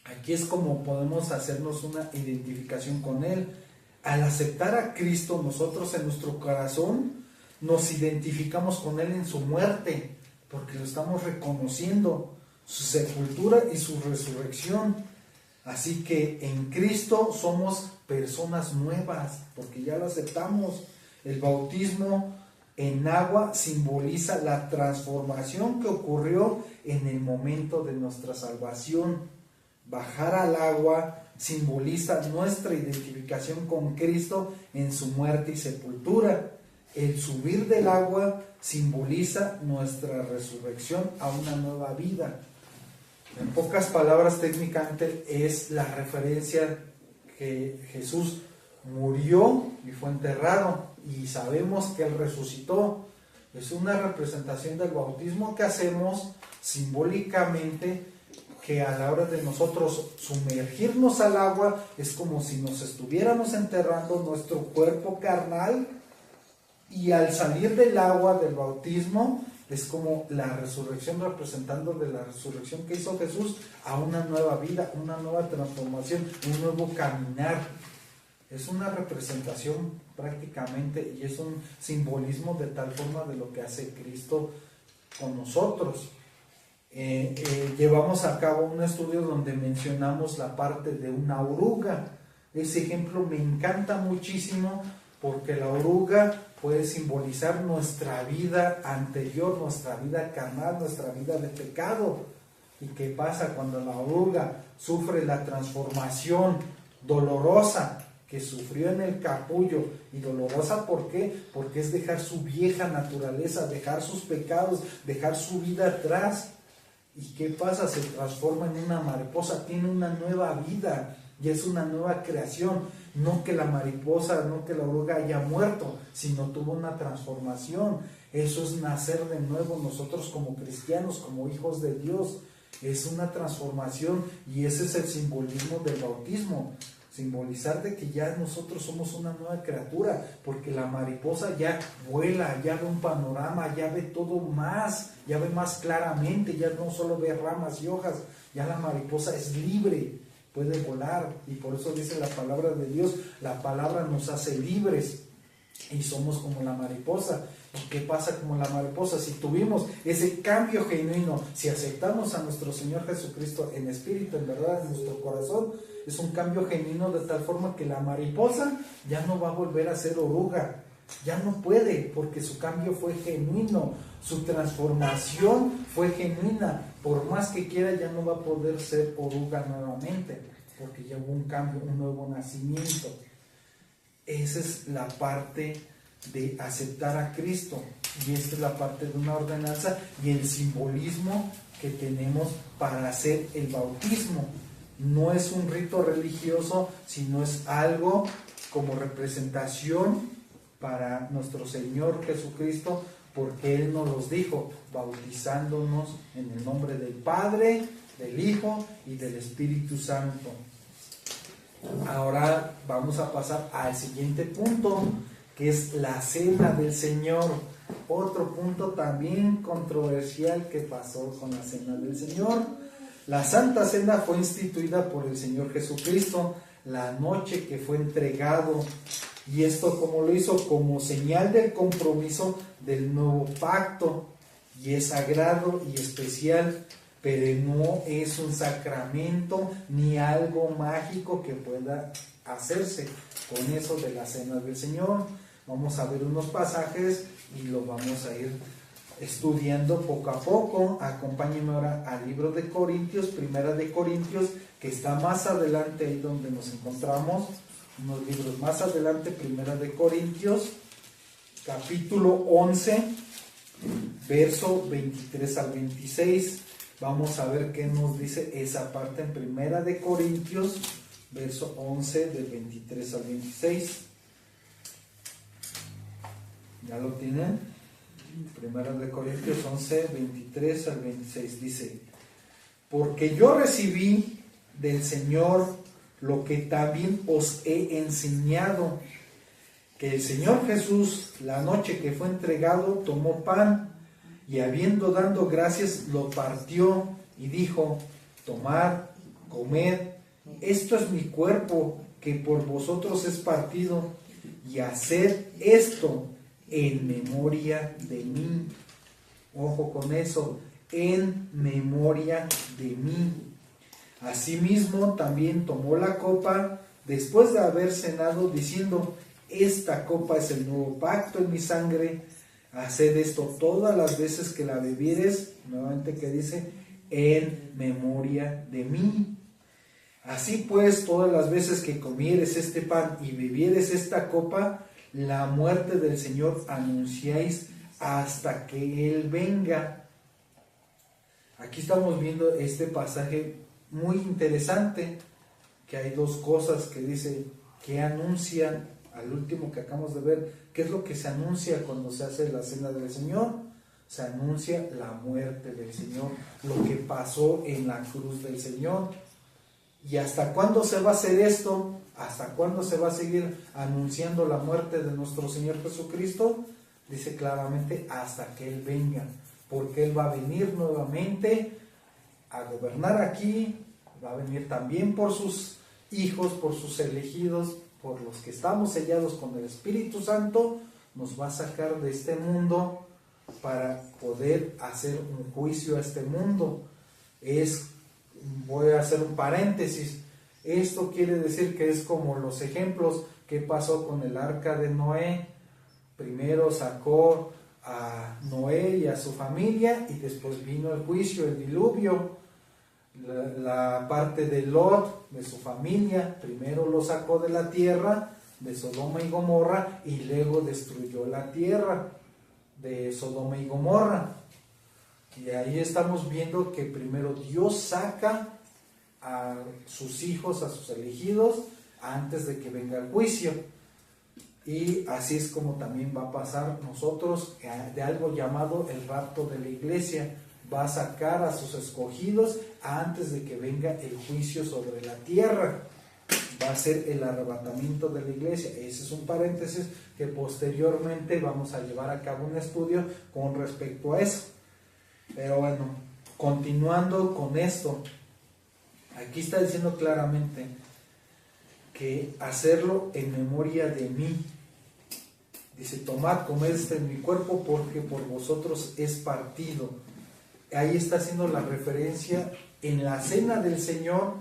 Aquí es como podemos hacernos una identificación con Él. Al aceptar a Cristo, nosotros en nuestro corazón nos identificamos con Él en su muerte, porque lo estamos reconociendo, su sepultura y su resurrección. Así que en Cristo somos personas nuevas, porque ya lo aceptamos. El bautismo en agua simboliza la transformación que ocurrió en el momento de nuestra salvación. Bajar al agua simboliza nuestra identificación con Cristo en su muerte y sepultura. El subir del agua simboliza nuestra resurrección a una nueva vida. En pocas palabras, técnicamente es la referencia que Jesús murió y fue enterrado, y sabemos que Él resucitó. Es una representación del bautismo que hacemos simbólicamente, que a la hora de nosotros sumergirnos al agua es como si nos estuviéramos enterrando nuestro cuerpo carnal, y al salir del agua del bautismo es como la resurrección, representando de la resurrección que hizo Jesús a una nueva vida, una nueva transformación, un nuevo caminar. Es una representación prácticamente, y es un simbolismo de tal forma de lo que hace Cristo con nosotros. Llevamos a cabo un estudio donde mencionamos la parte de una oruga. Ese ejemplo me encanta muchísimo, porque la oruga puede simbolizar nuestra vida anterior, nuestra vida carnal, nuestra vida de pecado. ¿Y qué pasa cuando la oruga sufre la transformación dolorosa que sufrió en el capullo? Y dolorosa, ¿por qué? Porque es dejar su vieja naturaleza, dejar sus pecados, dejar su vida atrás. ¿Y qué pasa? Se transforma en una mariposa, tiene una nueva vida y es una nueva creación. No que la mariposa, no que la oruga haya muerto, sino tuvo una transformación. Eso es nacer de nuevo nosotros como cristianos, como hijos de Dios. Es una transformación, y ese es el simbolismo del bautismo. simbolizar de que ya nosotros somos una nueva criatura, porque la mariposa ya vuela, ya ve un panorama, ya ve todo más, ya ve más claramente, ya no solo ve ramas y hojas, ya la mariposa es libre, puede volar, y por eso dice la palabra de Dios, la palabra nos hace libres, y somos como la mariposa. ¿Y qué pasa como la mariposa? Si tuvimos ese cambio genuino, si aceptamos a nuestro Señor Jesucristo en espíritu, en verdad, en nuestro corazón, es un cambio genuino de tal forma que la mariposa ya no va a volver a ser oruga, ya no puede, porque su cambio fue genuino, su transformación fue genuina. Por más que quiera, ya no va a poder ser oruga nuevamente, porque ya hubo un cambio, un nuevo nacimiento. Esa es la parte de aceptar a Cristo, y esta es la parte de una ordenanza y el simbolismo que tenemos para hacer el bautismo. No es un rito religioso, sino es algo como representación para nuestro Señor Jesucristo, porque Él nos los dijo, bautizándonos en el nombre del Padre, del Hijo y del Espíritu Santo. Ahora vamos a pasar al siguiente punto, que es la cena del Señor. Otro punto también controversial que pasó con la cena del Señor. La Santa Cena fue instituida por el Señor Jesucristo la noche que fue entregado, y esto como lo hizo como señal del compromiso del nuevo pacto, y es sagrado y especial, pero no es un sacramento ni algo mágico que pueda hacerse con eso de la cena del Señor. Vamos a ver unos pasajes y lo vamos a ir estudiando poco a poco. Acompáñenme ahora al libro de Corintios, Primera de Corintios, que está más adelante ahí donde nos encontramos, unos libros más adelante. Primera de Corintios, capítulo 11, verso 23 al 26. Vamos a ver qué nos dice esa parte en Primera de Corintios, verso 11, del 23 al 26. ¿Ya lo tienen? Primera de Corintios 11, 23 al 26 dice: porque yo recibí del Señor lo que también os he enseñado, que el Señor Jesús, la noche que fue entregado, tomó pan, y habiendo dado gracias, lo partió y dijo: tomad, comed, esto es mi cuerpo, que por vosotros es partido, y haced esto en memoria de mí. Ojo con eso, en memoria de mí. Asimismo también tomó la copa después de haber cenado, diciendo: esta copa es el nuevo pacto en mi sangre, haced esto todas las veces que la bebieres. Nuevamente que dice: en memoria de mí. Así pues, todas las veces que comieres este pan y bebieres esta copa, la muerte del Señor anunciáis hasta que Él venga. Aquí estamos viendo este pasaje muy interesante, que hay dos cosas que dice, que anuncian al último que acabamos de ver. ¿Qué es lo que se anuncia cuando se hace la cena del Señor? Se anuncia la muerte del Señor, lo que pasó en la cruz del Señor. ¿Y hasta cuándo se va a hacer esto? ¿Hasta cuándo se va a seguir anunciando la muerte de nuestro Señor Jesucristo? Dice claramente: hasta que Él venga, porque Él va a venir nuevamente a gobernar aquí, va a venir también por sus hijos, por sus elegidos, por los que estamos sellados con el Espíritu Santo. Nos va a sacar de este mundo para poder hacer un juicio a este mundo. Voy a hacer un paréntesis. Esto quiere decir que es como los ejemplos que pasó con el arca de Noé. Primero sacó a Noé y a su familia, y después vino el juicio, el diluvio. La parte de Lot, de su familia, primero lo sacó de la tierra de Sodoma y Gomorra, y luego destruyó la tierra de Sodoma y Gomorra. Y ahí estamos viendo que primero Dios saca a sus hijos, a sus elegidos, antes de que venga el juicio. Y así es como también va a pasar nosotros, de algo llamado el rapto de la iglesia. Va a sacar a sus escogidos antes de que venga el juicio sobre la tierra. va a ser el arrebatamiento de la iglesia. Ese es un paréntesis que posteriormente vamos a llevar a cabo un estudio con respecto a eso. Pero bueno, continuando con esto, aquí está diciendo claramente que hacerlo en memoria de mí. Dice, tomad, comed este en mi cuerpo, porque por vosotros es partido. Ahí está haciendo la referencia en la cena del Señor,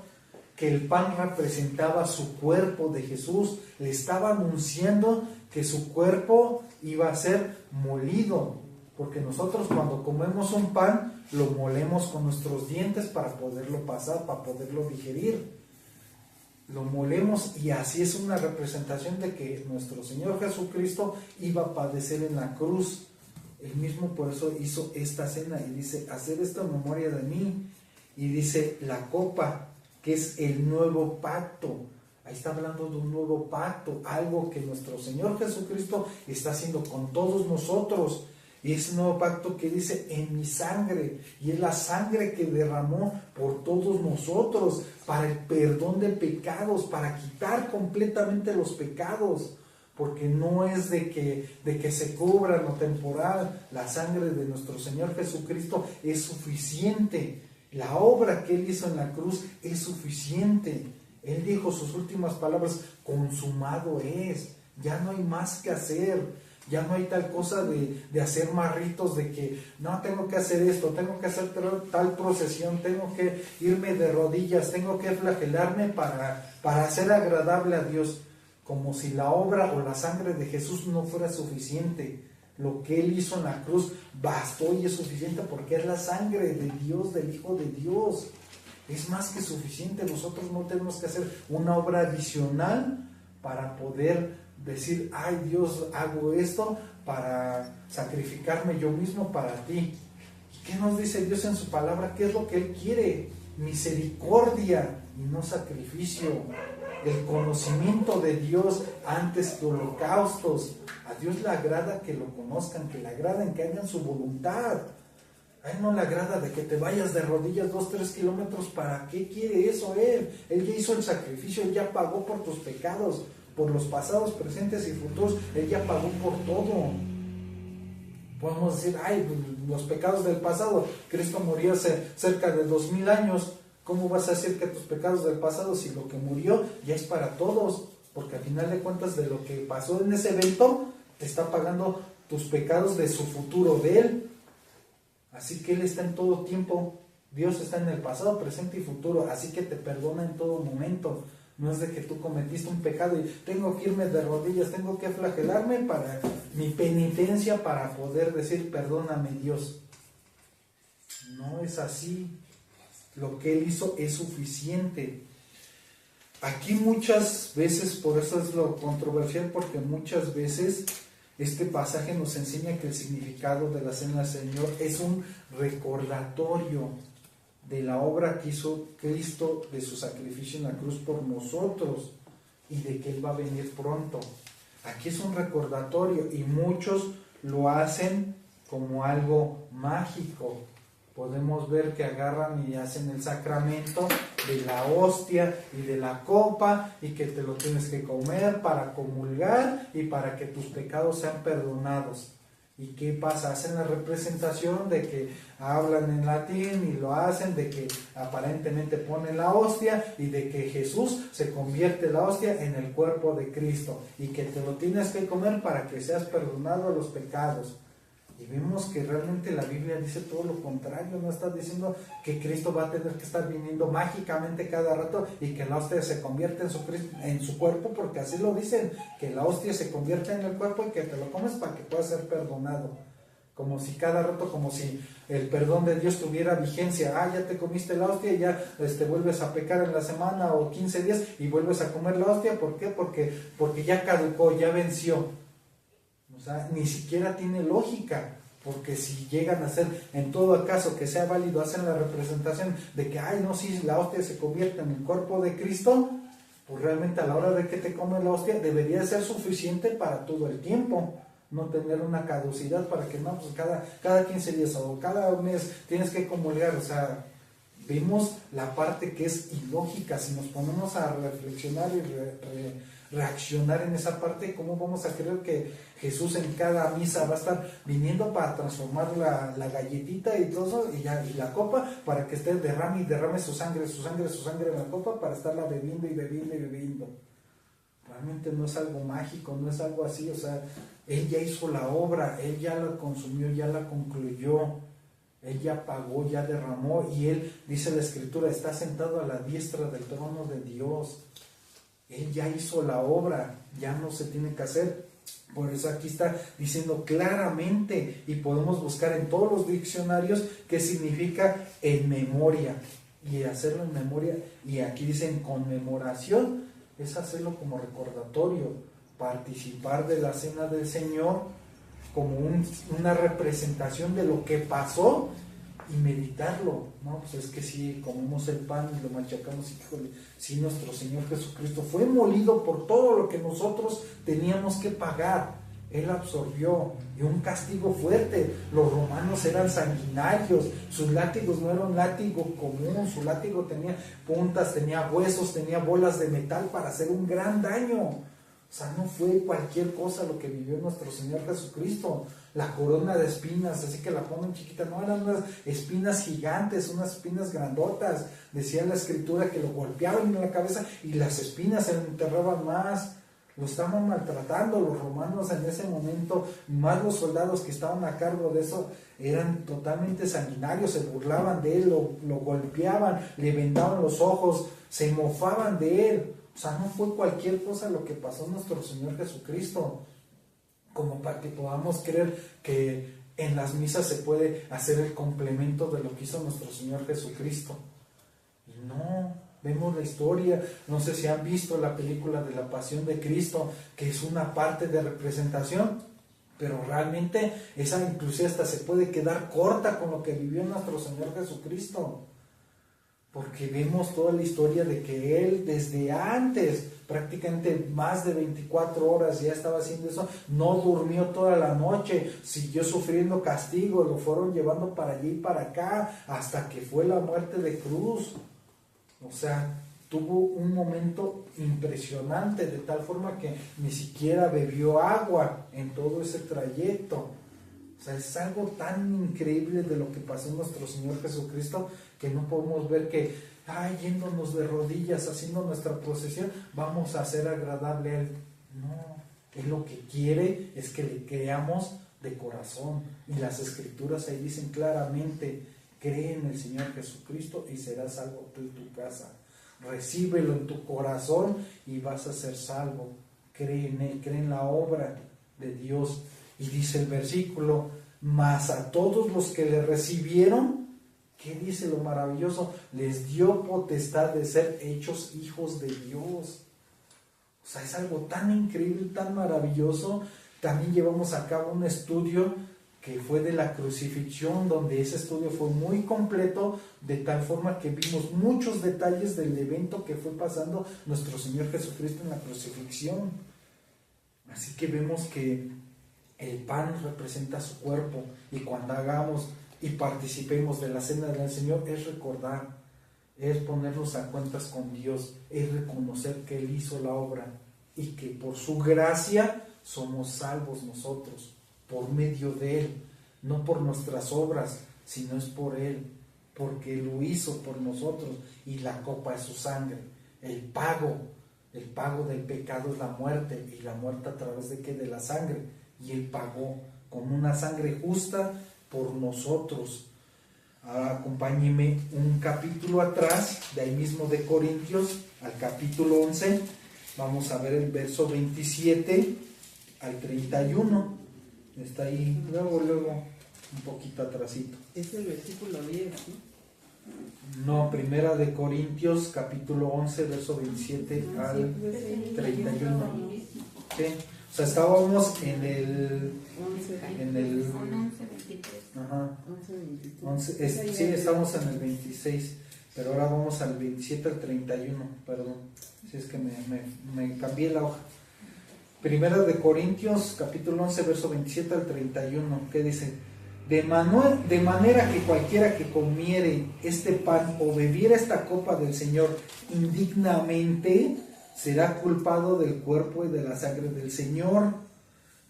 que el pan representaba su cuerpo de Jesús. Le estaba anunciando que su cuerpo iba a ser molido, porque nosotros cuando comemos un pan, lo molemos con nuestros dientes para poderlo pasar, para poderlo digerir. Lo molemos, y así es una representación de que nuestro Señor Jesucristo iba a padecer en la cruz. Él mismo por eso hizo esta cena y dice, hacer esto en memoria de mí. Y dice, la copa, que es el nuevo pacto. Ahí está hablando de un nuevo pacto, algo que nuestro Señor Jesucristo está haciendo con todos nosotros. Y ese nuevo pacto que dice, en mi sangre, y es la sangre que derramó por todos nosotros, para el perdón de pecados, para quitar completamente los pecados, porque no es de que se cubra lo temporal. La sangre de nuestro Señor Jesucristo es suficiente. La obra que Él hizo en la cruz es suficiente. Él dijo sus últimas palabras, consumado es, ya no hay más que hacer. Ya no hay tal cosa de hacer más ritos, de que no, tengo que hacer esto, tengo que hacer tal procesión, tengo que irme de rodillas, tengo que flagelarme para hacer agradable a Dios, como si la obra o la sangre de Jesús no fuera suficiente. Lo que Él hizo en la cruz bastó y es suficiente, porque es la sangre de Dios, del Hijo de Dios. Es más que suficiente. Nosotros no tenemos que hacer una obra adicional para poder decir, ay Dios, hago esto para sacrificarme yo mismo para ti. ¿Qué nos dice Dios en su palabra? ¿Qué es lo que Él quiere? Misericordia y no sacrificio. El conocimiento de Dios antes que holocaustos. A Dios le agrada que lo conozcan, que le agrada en que hagan su voluntad. A Él no le agrada de que te vayas de rodillas 2-3 kilómetros. ¿Para qué quiere eso Él? Él ya hizo el sacrificio, Él ya pagó por tus pecados, por los pasados, presentes y futuros. Él ya pagó por todo. Podemos decir, ay, los pecados del pasado, Cristo murió hace cerca de 2000 años. ¿Cómo vas a decir que tus pecados del pasado, si lo que murió ya es para todos? Porque al final de cuentas, de lo que pasó en ese evento, te está pagando tus pecados de su futuro, de Él. Así que Él está en todo tiempo. Dios está en el pasado, presente y futuro. Así que te perdona en todo momento. No es de que tú cometiste un pecado y tengo que irme de rodillas, tengo que flagelarme para mi penitencia, para poder decir, perdóname Dios. No es así. Lo que Él hizo es suficiente. Aquí muchas veces, por eso es lo controversial, porque muchas veces este pasaje nos enseña que el significado de la cena del Señor es un recordatorio de la obra que hizo Cristo, de su sacrificio en la cruz por nosotros, y de que Él va a venir pronto. Aquí es un recordatorio, y muchos lo hacen como algo mágico. Podemos ver que agarran y hacen el sacramento de la hostia y de la copa, y que te lo tienes que comer para comulgar y para que tus pecados sean perdonados. ¿Y qué pasa? Hacen la representación de que hablan en latín y lo hacen, de que aparentemente ponen la hostia y de que Jesús se convierte la hostia en el cuerpo de Cristo y que te lo tienes que comer para que seas perdonado de los pecados. Y vemos que realmente la Biblia dice todo lo contrario. No está diciendo que Cristo va a tener que estar viniendo mágicamente cada rato y que la hostia se convierta en su cuerpo, porque así lo dicen, que la hostia se convierta en el cuerpo y que te lo comes para que puedas ser perdonado. Como si cada rato, como si el perdón de Dios tuviera vigencia. Ya te comiste la hostia y ya vuelves a pecar en la semana o 15 días y vuelves a comer la hostia. ¿Por qué? Porque ya caducó, ya venció. O sea, ni siquiera tiene lógica, porque si llegan a hacer, en todo caso que sea válido, hacen la representación de que, si la hostia se convierte en el cuerpo de Cristo, pues realmente a la hora de que te comes la hostia debería ser suficiente para todo el tiempo, no tener una caducidad para que no, pues cada 15 días o cada mes tienes que comulgar. O sea, vemos la parte que es ilógica. Si nos ponemos a reflexionar y reaccionar en esa parte, ¿cómo vamos a creer que Jesús en cada misa va a estar viniendo para transformar la galletita y todo eso, y la copa, para que esté derrame y derrame su sangre en la copa, para estarla bebiendo y bebiendo y bebiendo? Realmente no es algo mágico, no es algo así. O sea, Él ya hizo la obra, Él ya la consumió, ya la concluyó, Él ya pagó, ya derramó, y Él, dice la Escritura, está sentado a la diestra del trono de Dios. Él ya hizo la obra, ya no se tiene que hacer. Por eso aquí está diciendo claramente, y podemos buscar en todos los diccionarios qué significa en memoria, y hacerlo en memoria. Y aquí dicen conmemoración, es hacerlo como recordatorio, participar de la cena del Señor como una representación de lo que pasó, y meditarlo, ¿no? Pues es que si comemos el pan y lo machacamos, híjole, si nuestro Señor Jesucristo fue molido por todo lo que nosotros teníamos que pagar, Él absorbió, y un castigo fuerte. Los romanos eran sanguinarios, sus látigos no eran un látigo común, su látigo tenía puntas, tenía huesos, tenía bolas de metal para hacer un gran daño. O sea, no fue cualquier cosa lo que vivió nuestro Señor Jesucristo. La corona de espinas, así que la ponen chiquita, no, eran unas espinas gigantes, unas espinas grandotas. Decía la Escritura que lo golpeaban en la cabeza y las espinas se enterraban más. Lo estaban maltratando los romanos en ese momento, más los soldados que estaban a cargo de eso eran totalmente sanguinarios, se burlaban de él, lo golpeaban, le vendaban los ojos, se mofaban de él. O sea, no fue cualquier cosa lo que pasó nuestro Señor Jesucristo, como para que podamos creer que en las misas se puede hacer el complemento de lo que hizo nuestro Señor Jesucristo. Y no, vemos la historia, no sé si han visto la película de la Pasión de Cristo, que es una parte de representación, pero realmente esa inclusive hasta se puede quedar corta con lo que vivió nuestro Señor Jesucristo. Porque vemos toda la historia de que Él desde antes, prácticamente más de 24 horas ya estaba haciendo eso, no durmió toda la noche, siguió sufriendo castigo, lo fueron llevando para allí y para acá, hasta que fue la muerte de cruz. O sea, tuvo un momento impresionante, de tal forma que ni siquiera bebió agua en todo ese trayecto. O sea, es algo tan increíble de lo que pasó en nuestro Señor Jesucristo, que no podemos ver que, yéndonos de rodillas, haciendo nuestra procesión, vamos a hacer agradable a Él. No, Él lo que quiere es que le creamos de corazón. Y las Escrituras ahí dicen claramente, cree en el Señor Jesucristo y serás salvo tú y tu casa. Recíbelo en tu corazón y vas a ser salvo. Cree en Él, cree en la obra de Dios. Y dice el versículo, mas a todos los que le recibieron, ¿qué dice lo maravilloso? Les dio potestad de ser hechos hijos de Dios. O sea, es algo tan increíble, tan maravilloso. También llevamos a cabo un estudio que fue de la crucifixión, donde ese estudio fue muy completo, de tal forma que vimos muchos detalles del evento que fue pasando nuestro Señor Jesucristo en la crucifixión. Así que vemos que el pan representa su cuerpo, y cuando hagamos y participemos de la cena del Señor es recordar, es ponernos a cuentas con Dios, es reconocer que Él hizo la obra y que por su gracia somos salvos nosotros, por medio de Él, no por nuestras obras, sino es por Él, porque Él lo hizo por nosotros, y la copa es su sangre. El pago del pecado es la muerte, y la muerte a través de ¿qué? De la sangre. Y Él pagó con una sangre justa por nosotros. Ahora acompáñeme un capítulo atrás, de ahí mismo de Corintios, al capítulo 11. Vamos a ver el verso 27 al 31. Está ahí, luego, un poquito atrasito. Es el versículo 10, ¿no? No, primera de Corintios, capítulo 11, verso 27 al 31. ¿Sí? O sea, estábamos en el 11, sí, estamos en el 26, pero ahora vamos al 27 al 31, perdón, si es que me cambié la hoja. Primera de Corintios, capítulo 11, verso 27 al 31, ¿qué dice? De manera que cualquiera que comiere este pan o bebiera esta copa del Señor indignamente, será culpado del cuerpo y de la sangre del Señor.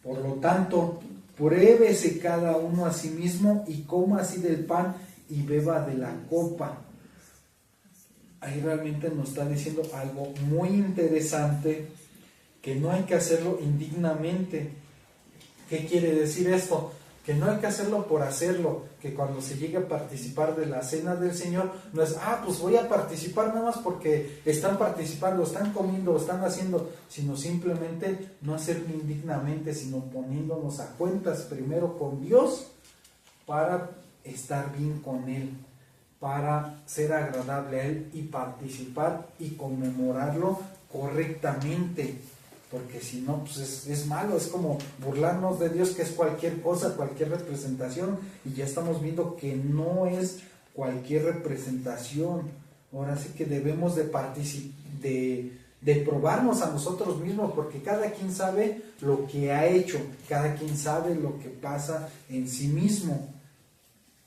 Por lo tanto, pruébese cada uno a sí mismo y coma así del pan y beba de la copa. Ahí realmente nos está diciendo algo muy interesante, que no hay que hacerlo indignamente. ¿Qué quiere decir esto? Que no hay que hacerlo por hacerlo, que cuando se llegue a participar de la cena del Señor, no es, pues voy a participar nada más porque están participando, están comiendo, están haciendo, sino simplemente no hacerlo indignamente, sino poniéndonos a cuentas primero con Dios para estar bien con Él, para ser agradable a Él y participar y conmemorarlo correctamente. Porque si no, pues es malo, es como burlarnos de Dios, que es cualquier cosa, cualquier representación, y ya estamos viendo que no es cualquier representación. Ahora sí que debemos de probarnos a nosotros mismos, porque cada quien sabe lo que ha hecho, cada quien sabe lo que pasa en sí mismo.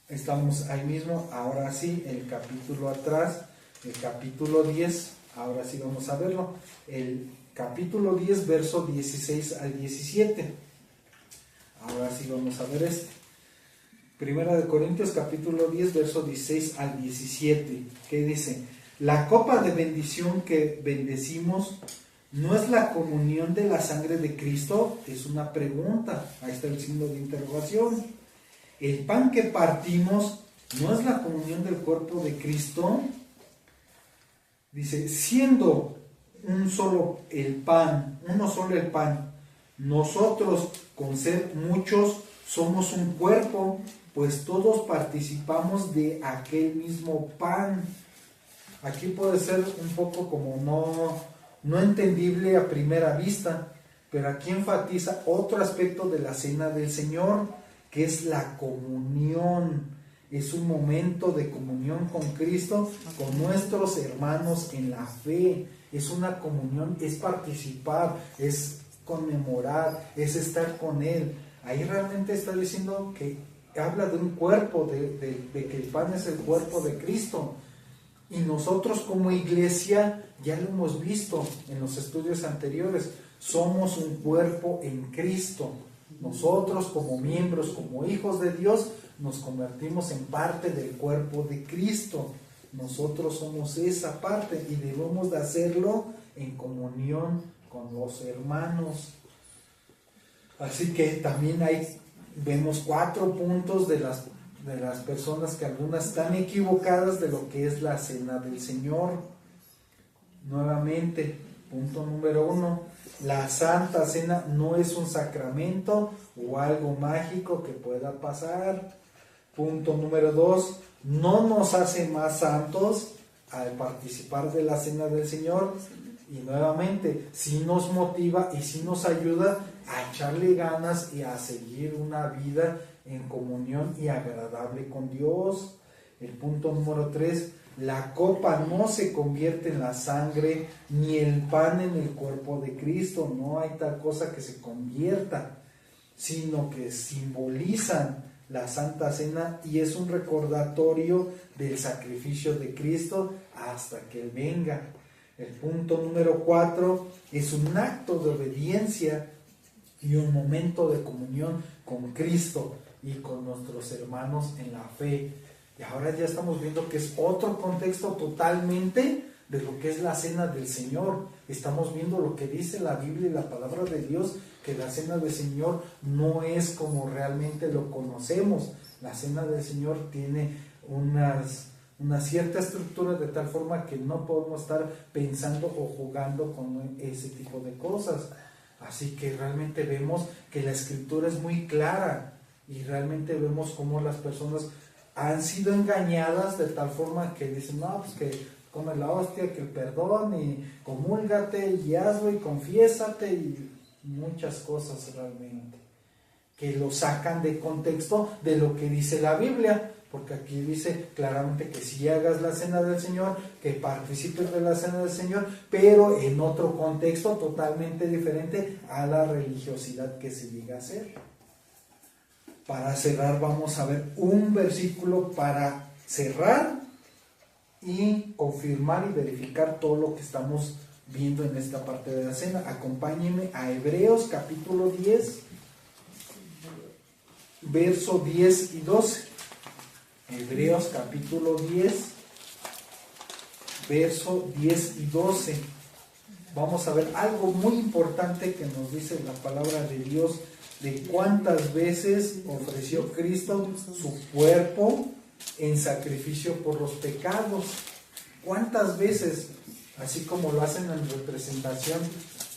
Estamos ahí mismo, ahora sí, el capítulo atrás, el capítulo 10, ahora sí vamos a verlo, el capítulo 10, verso 16 al 17. Ahora sí vamos a ver este. Primera de Corintios, capítulo 10, verso 16 al 17. ¿Qué dice? La copa de bendición que bendecimos, ¿no es la comunión de la sangre de Cristo? Es una pregunta. Ahí está el signo de interrogación. El pan que partimos, ¿no es la comunión del cuerpo de Cristo? Dice, siendo uno solo el pan, nosotros con ser muchos somos un cuerpo, pues todos participamos de aquel mismo pan. Aquí puede ser un poco como no entendible a primera vista, pero aquí enfatiza otro aspecto de la cena del Señor, que es la comunión. Es un momento de comunión con Cristo, con nuestros hermanos en la fe. Es una comunión, es participar, es conmemorar, es estar con Él. Ahí realmente está diciendo que habla de un cuerpo, de que el pan es el cuerpo de Cristo. Y nosotros como iglesia, ya lo hemos visto en los estudios anteriores, somos un cuerpo en Cristo. Nosotros como miembros, como hijos de Dios, nos convertimos en parte del cuerpo de Cristo. Nosotros somos esa parte y debemos de hacerlo en comunión con los hermanos. Así que también vemos 4 puntos de las personas que algunas están equivocadas de lo que es la cena del Señor. Nuevamente, punto número 1, la Santa Cena no es un sacramento o algo mágico que pueda pasar. Punto número 2, no nos hace más santos al participar de la Cena del Señor. Y nuevamente, sí nos motiva y sí nos ayuda a echarle ganas y a seguir una vida en comunión y agradable con Dios. El punto número 3, la copa no se convierte en la sangre ni el pan en el cuerpo de Cristo. No hay tal cosa que se convierta, sino que simbolizan la Santa Cena y es un recordatorio del sacrificio de Cristo hasta que Él venga. El punto número 4 es un acto de obediencia y un momento de comunión con Cristo y con nuestros hermanos en la fe. Y ahora ya estamos viendo que es otro contexto totalmente de lo que es la cena del Señor. Estamos viendo lo que dice la Biblia y la palabra de Dios, que la cena del Señor no es como realmente lo conocemos. La cena del Señor tiene una cierta estructura de tal forma que no podemos estar pensando o jugando con ese tipo de cosas. Así que realmente vemos que la Escritura es muy clara y realmente vemos cómo las personas han sido engañadas de tal forma que dicen, no, pues que come la hostia, que el perdón, y comúlgate, y hazlo, y confiésate, y muchas cosas realmente, que lo sacan de contexto de lo que dice la Biblia, porque aquí dice claramente que si hagas la cena del Señor, que participes de la cena del Señor, pero en otro contexto totalmente diferente a la religiosidad que se llega a hacer. para cerrar vamos a ver un versículo para cerrar y confirmar y verificar todo lo que estamos viendo en esta parte de la cena. Acompáñenme a Hebreos capítulo 10, verso 10 y 12. Hebreos capítulo 10, verso 10 y 12. Vamos a ver algo muy importante que nos dice la palabra de Dios, de cuántas veces ofreció Cristo su cuerpo en sacrificio por los pecados. ¿Cuántas veces? Así como lo hacen en representación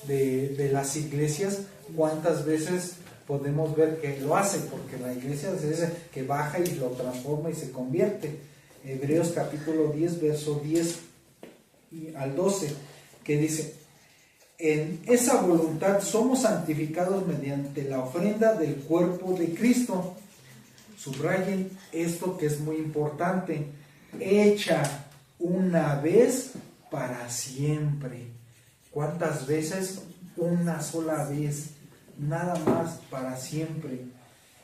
de las iglesias, ¿cuántas veces podemos ver que lo hace? Porque la iglesia es esa que baja y lo transforma y se convierte. Hebreos capítulo 10, verso 10 al 12, que dice: en esa voluntad somos santificados mediante la ofrenda del cuerpo de Cristo. Subrayen esto que es muy importante: hecha una vez para siempre. ¿Cuántas veces? Una sola vez, nada más, para siempre.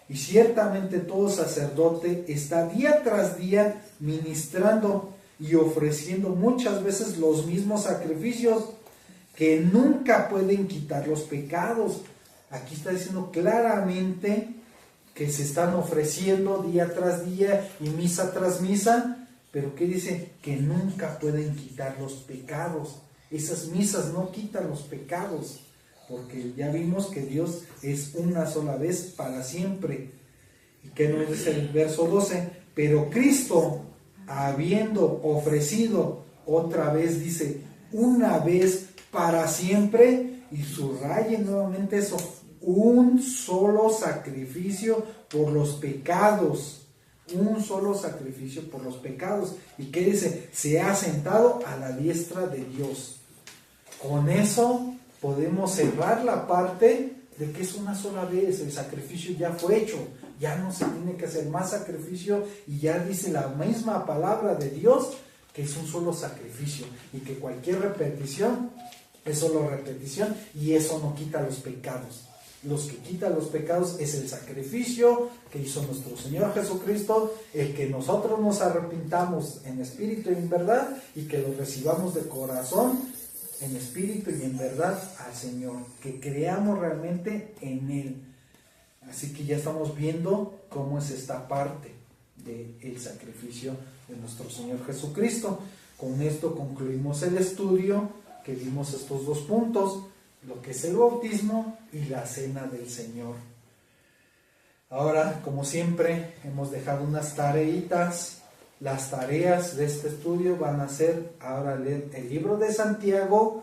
Y ciertamente todo sacerdote está día tras día ministrando y ofreciendo muchas veces los mismos sacrificios que nunca pueden quitar los pecados. Aquí está diciendo claramente que se están ofreciendo día tras día y misa tras misa, pero ¿qué dice? Que nunca pueden quitar los pecados. Esas misas no quitan los pecados, porque ya vimos que Dios es una sola vez para siempre. ¿Y qué nos dice el verso 12? Pero Cristo, habiendo ofrecido otra vez, dice, una vez para siempre, y subrayen nuevamente eso, un solo sacrificio por los pecados. Un solo sacrificio por los pecados. ¿Y qué dice? Se ha sentado a la diestra de Dios. Con eso podemos cerrar la parte de que es una sola vez, el sacrificio ya fue hecho, ya no se tiene que hacer más sacrificio, y ya dice la misma palabra de Dios que es un solo sacrificio y que cualquier repetición es solo repetición, y eso no quita los pecados. Los que quitan los pecados es el sacrificio que hizo nuestro Señor Jesucristo, el que nosotros nos arrepintamos en espíritu y en verdad, y que lo recibamos de corazón, en espíritu y en verdad al Señor, que creamos realmente en Él. Así que ya estamos viendo cómo es esta parte del sacrificio de nuestro Señor Jesucristo. Con esto concluimos el estudio, que vimos estos dos puntos, lo que es el bautismo y la cena del Señor. Ahora, como siempre, hemos dejado unas tareitas. Las tareas de este estudio van a ser ahora leer el libro de Santiago,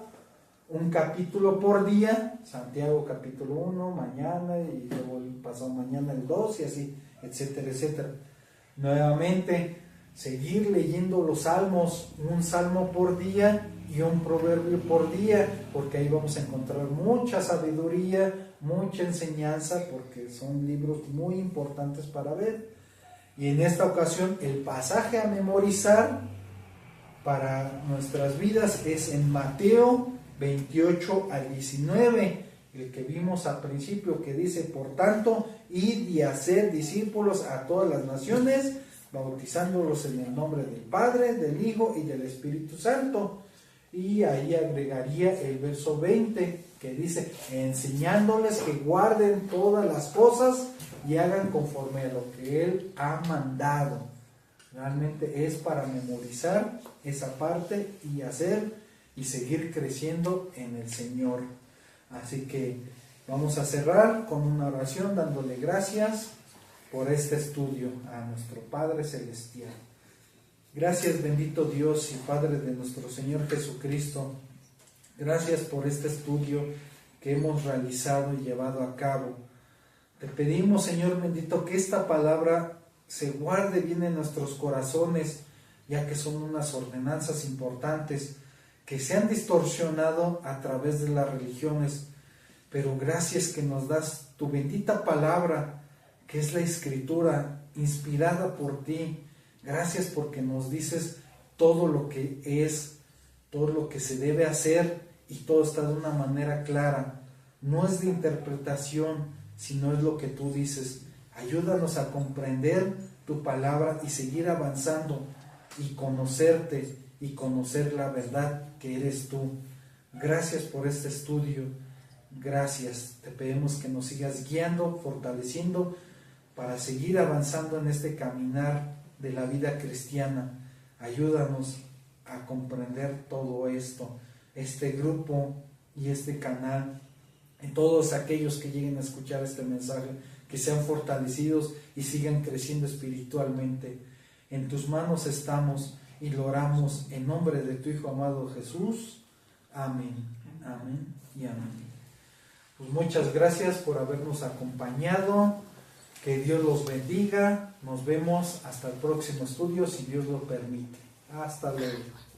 un capítulo por día. Santiago capítulo 1, mañana, y luego el pasado mañana el 2, y así, etcétera, etcétera. Nuevamente, seguir leyendo los salmos, un salmo por día y un proverbio por día, porque ahí vamos a encontrar mucha sabiduría, mucha enseñanza, porque son libros muy importantes para ver. Y en esta ocasión el pasaje a memorizar para nuestras vidas es en Mateo 28 al 19, el que vimos al principio, que dice: por tanto, id y hacer discípulos a todas las naciones, bautizándolos en el nombre del Padre, del Hijo y del Espíritu Santo. Y ahí agregaría el verso 20, que dice: enseñándoles que guarden todas las cosas y hagan conforme a lo que Él ha mandado. Realmente es para memorizar esa parte y hacer y seguir creciendo en el Señor. Así que vamos a cerrar con una oración dándole gracias por este estudio a nuestro Padre Celestial. Gracias, bendito Dios y Padre de nuestro Señor Jesucristo. Gracias por este estudio que hemos realizado y llevado a cabo. Te pedimos, Señor bendito, que esta palabra se guarde bien en nuestros corazones, ya que son unas ordenanzas importantes que se han distorsionado a través de las religiones. Pero gracias que nos das tu bendita palabra, que es la Escritura, inspirada por ti. Gracias porque nos dices todo lo que es, todo lo que se debe hacer, y todo está de una manera clara. No es de interpretación, sino es lo que tú dices. Ayúdanos a comprender tu palabra y seguir avanzando y conocerte y conocer la verdad que eres tú. Gracias por este estudio. Gracias. Te pedimos que nos sigas guiando, fortaleciendo para seguir avanzando en este caminar de la vida cristiana. Ayúdanos a comprender todo esto, este grupo y este canal, y todos aquellos que lleguen a escuchar este mensaje, que sean fortalecidos y sigan creciendo espiritualmente. En tus manos estamos y lo oramos en nombre de tu Hijo amado Jesús. Amén, amén y amén. Pues muchas gracias por habernos acompañado. Que Dios los bendiga. Nos vemos hasta el próximo estudio, si Dios lo permite. Hasta luego.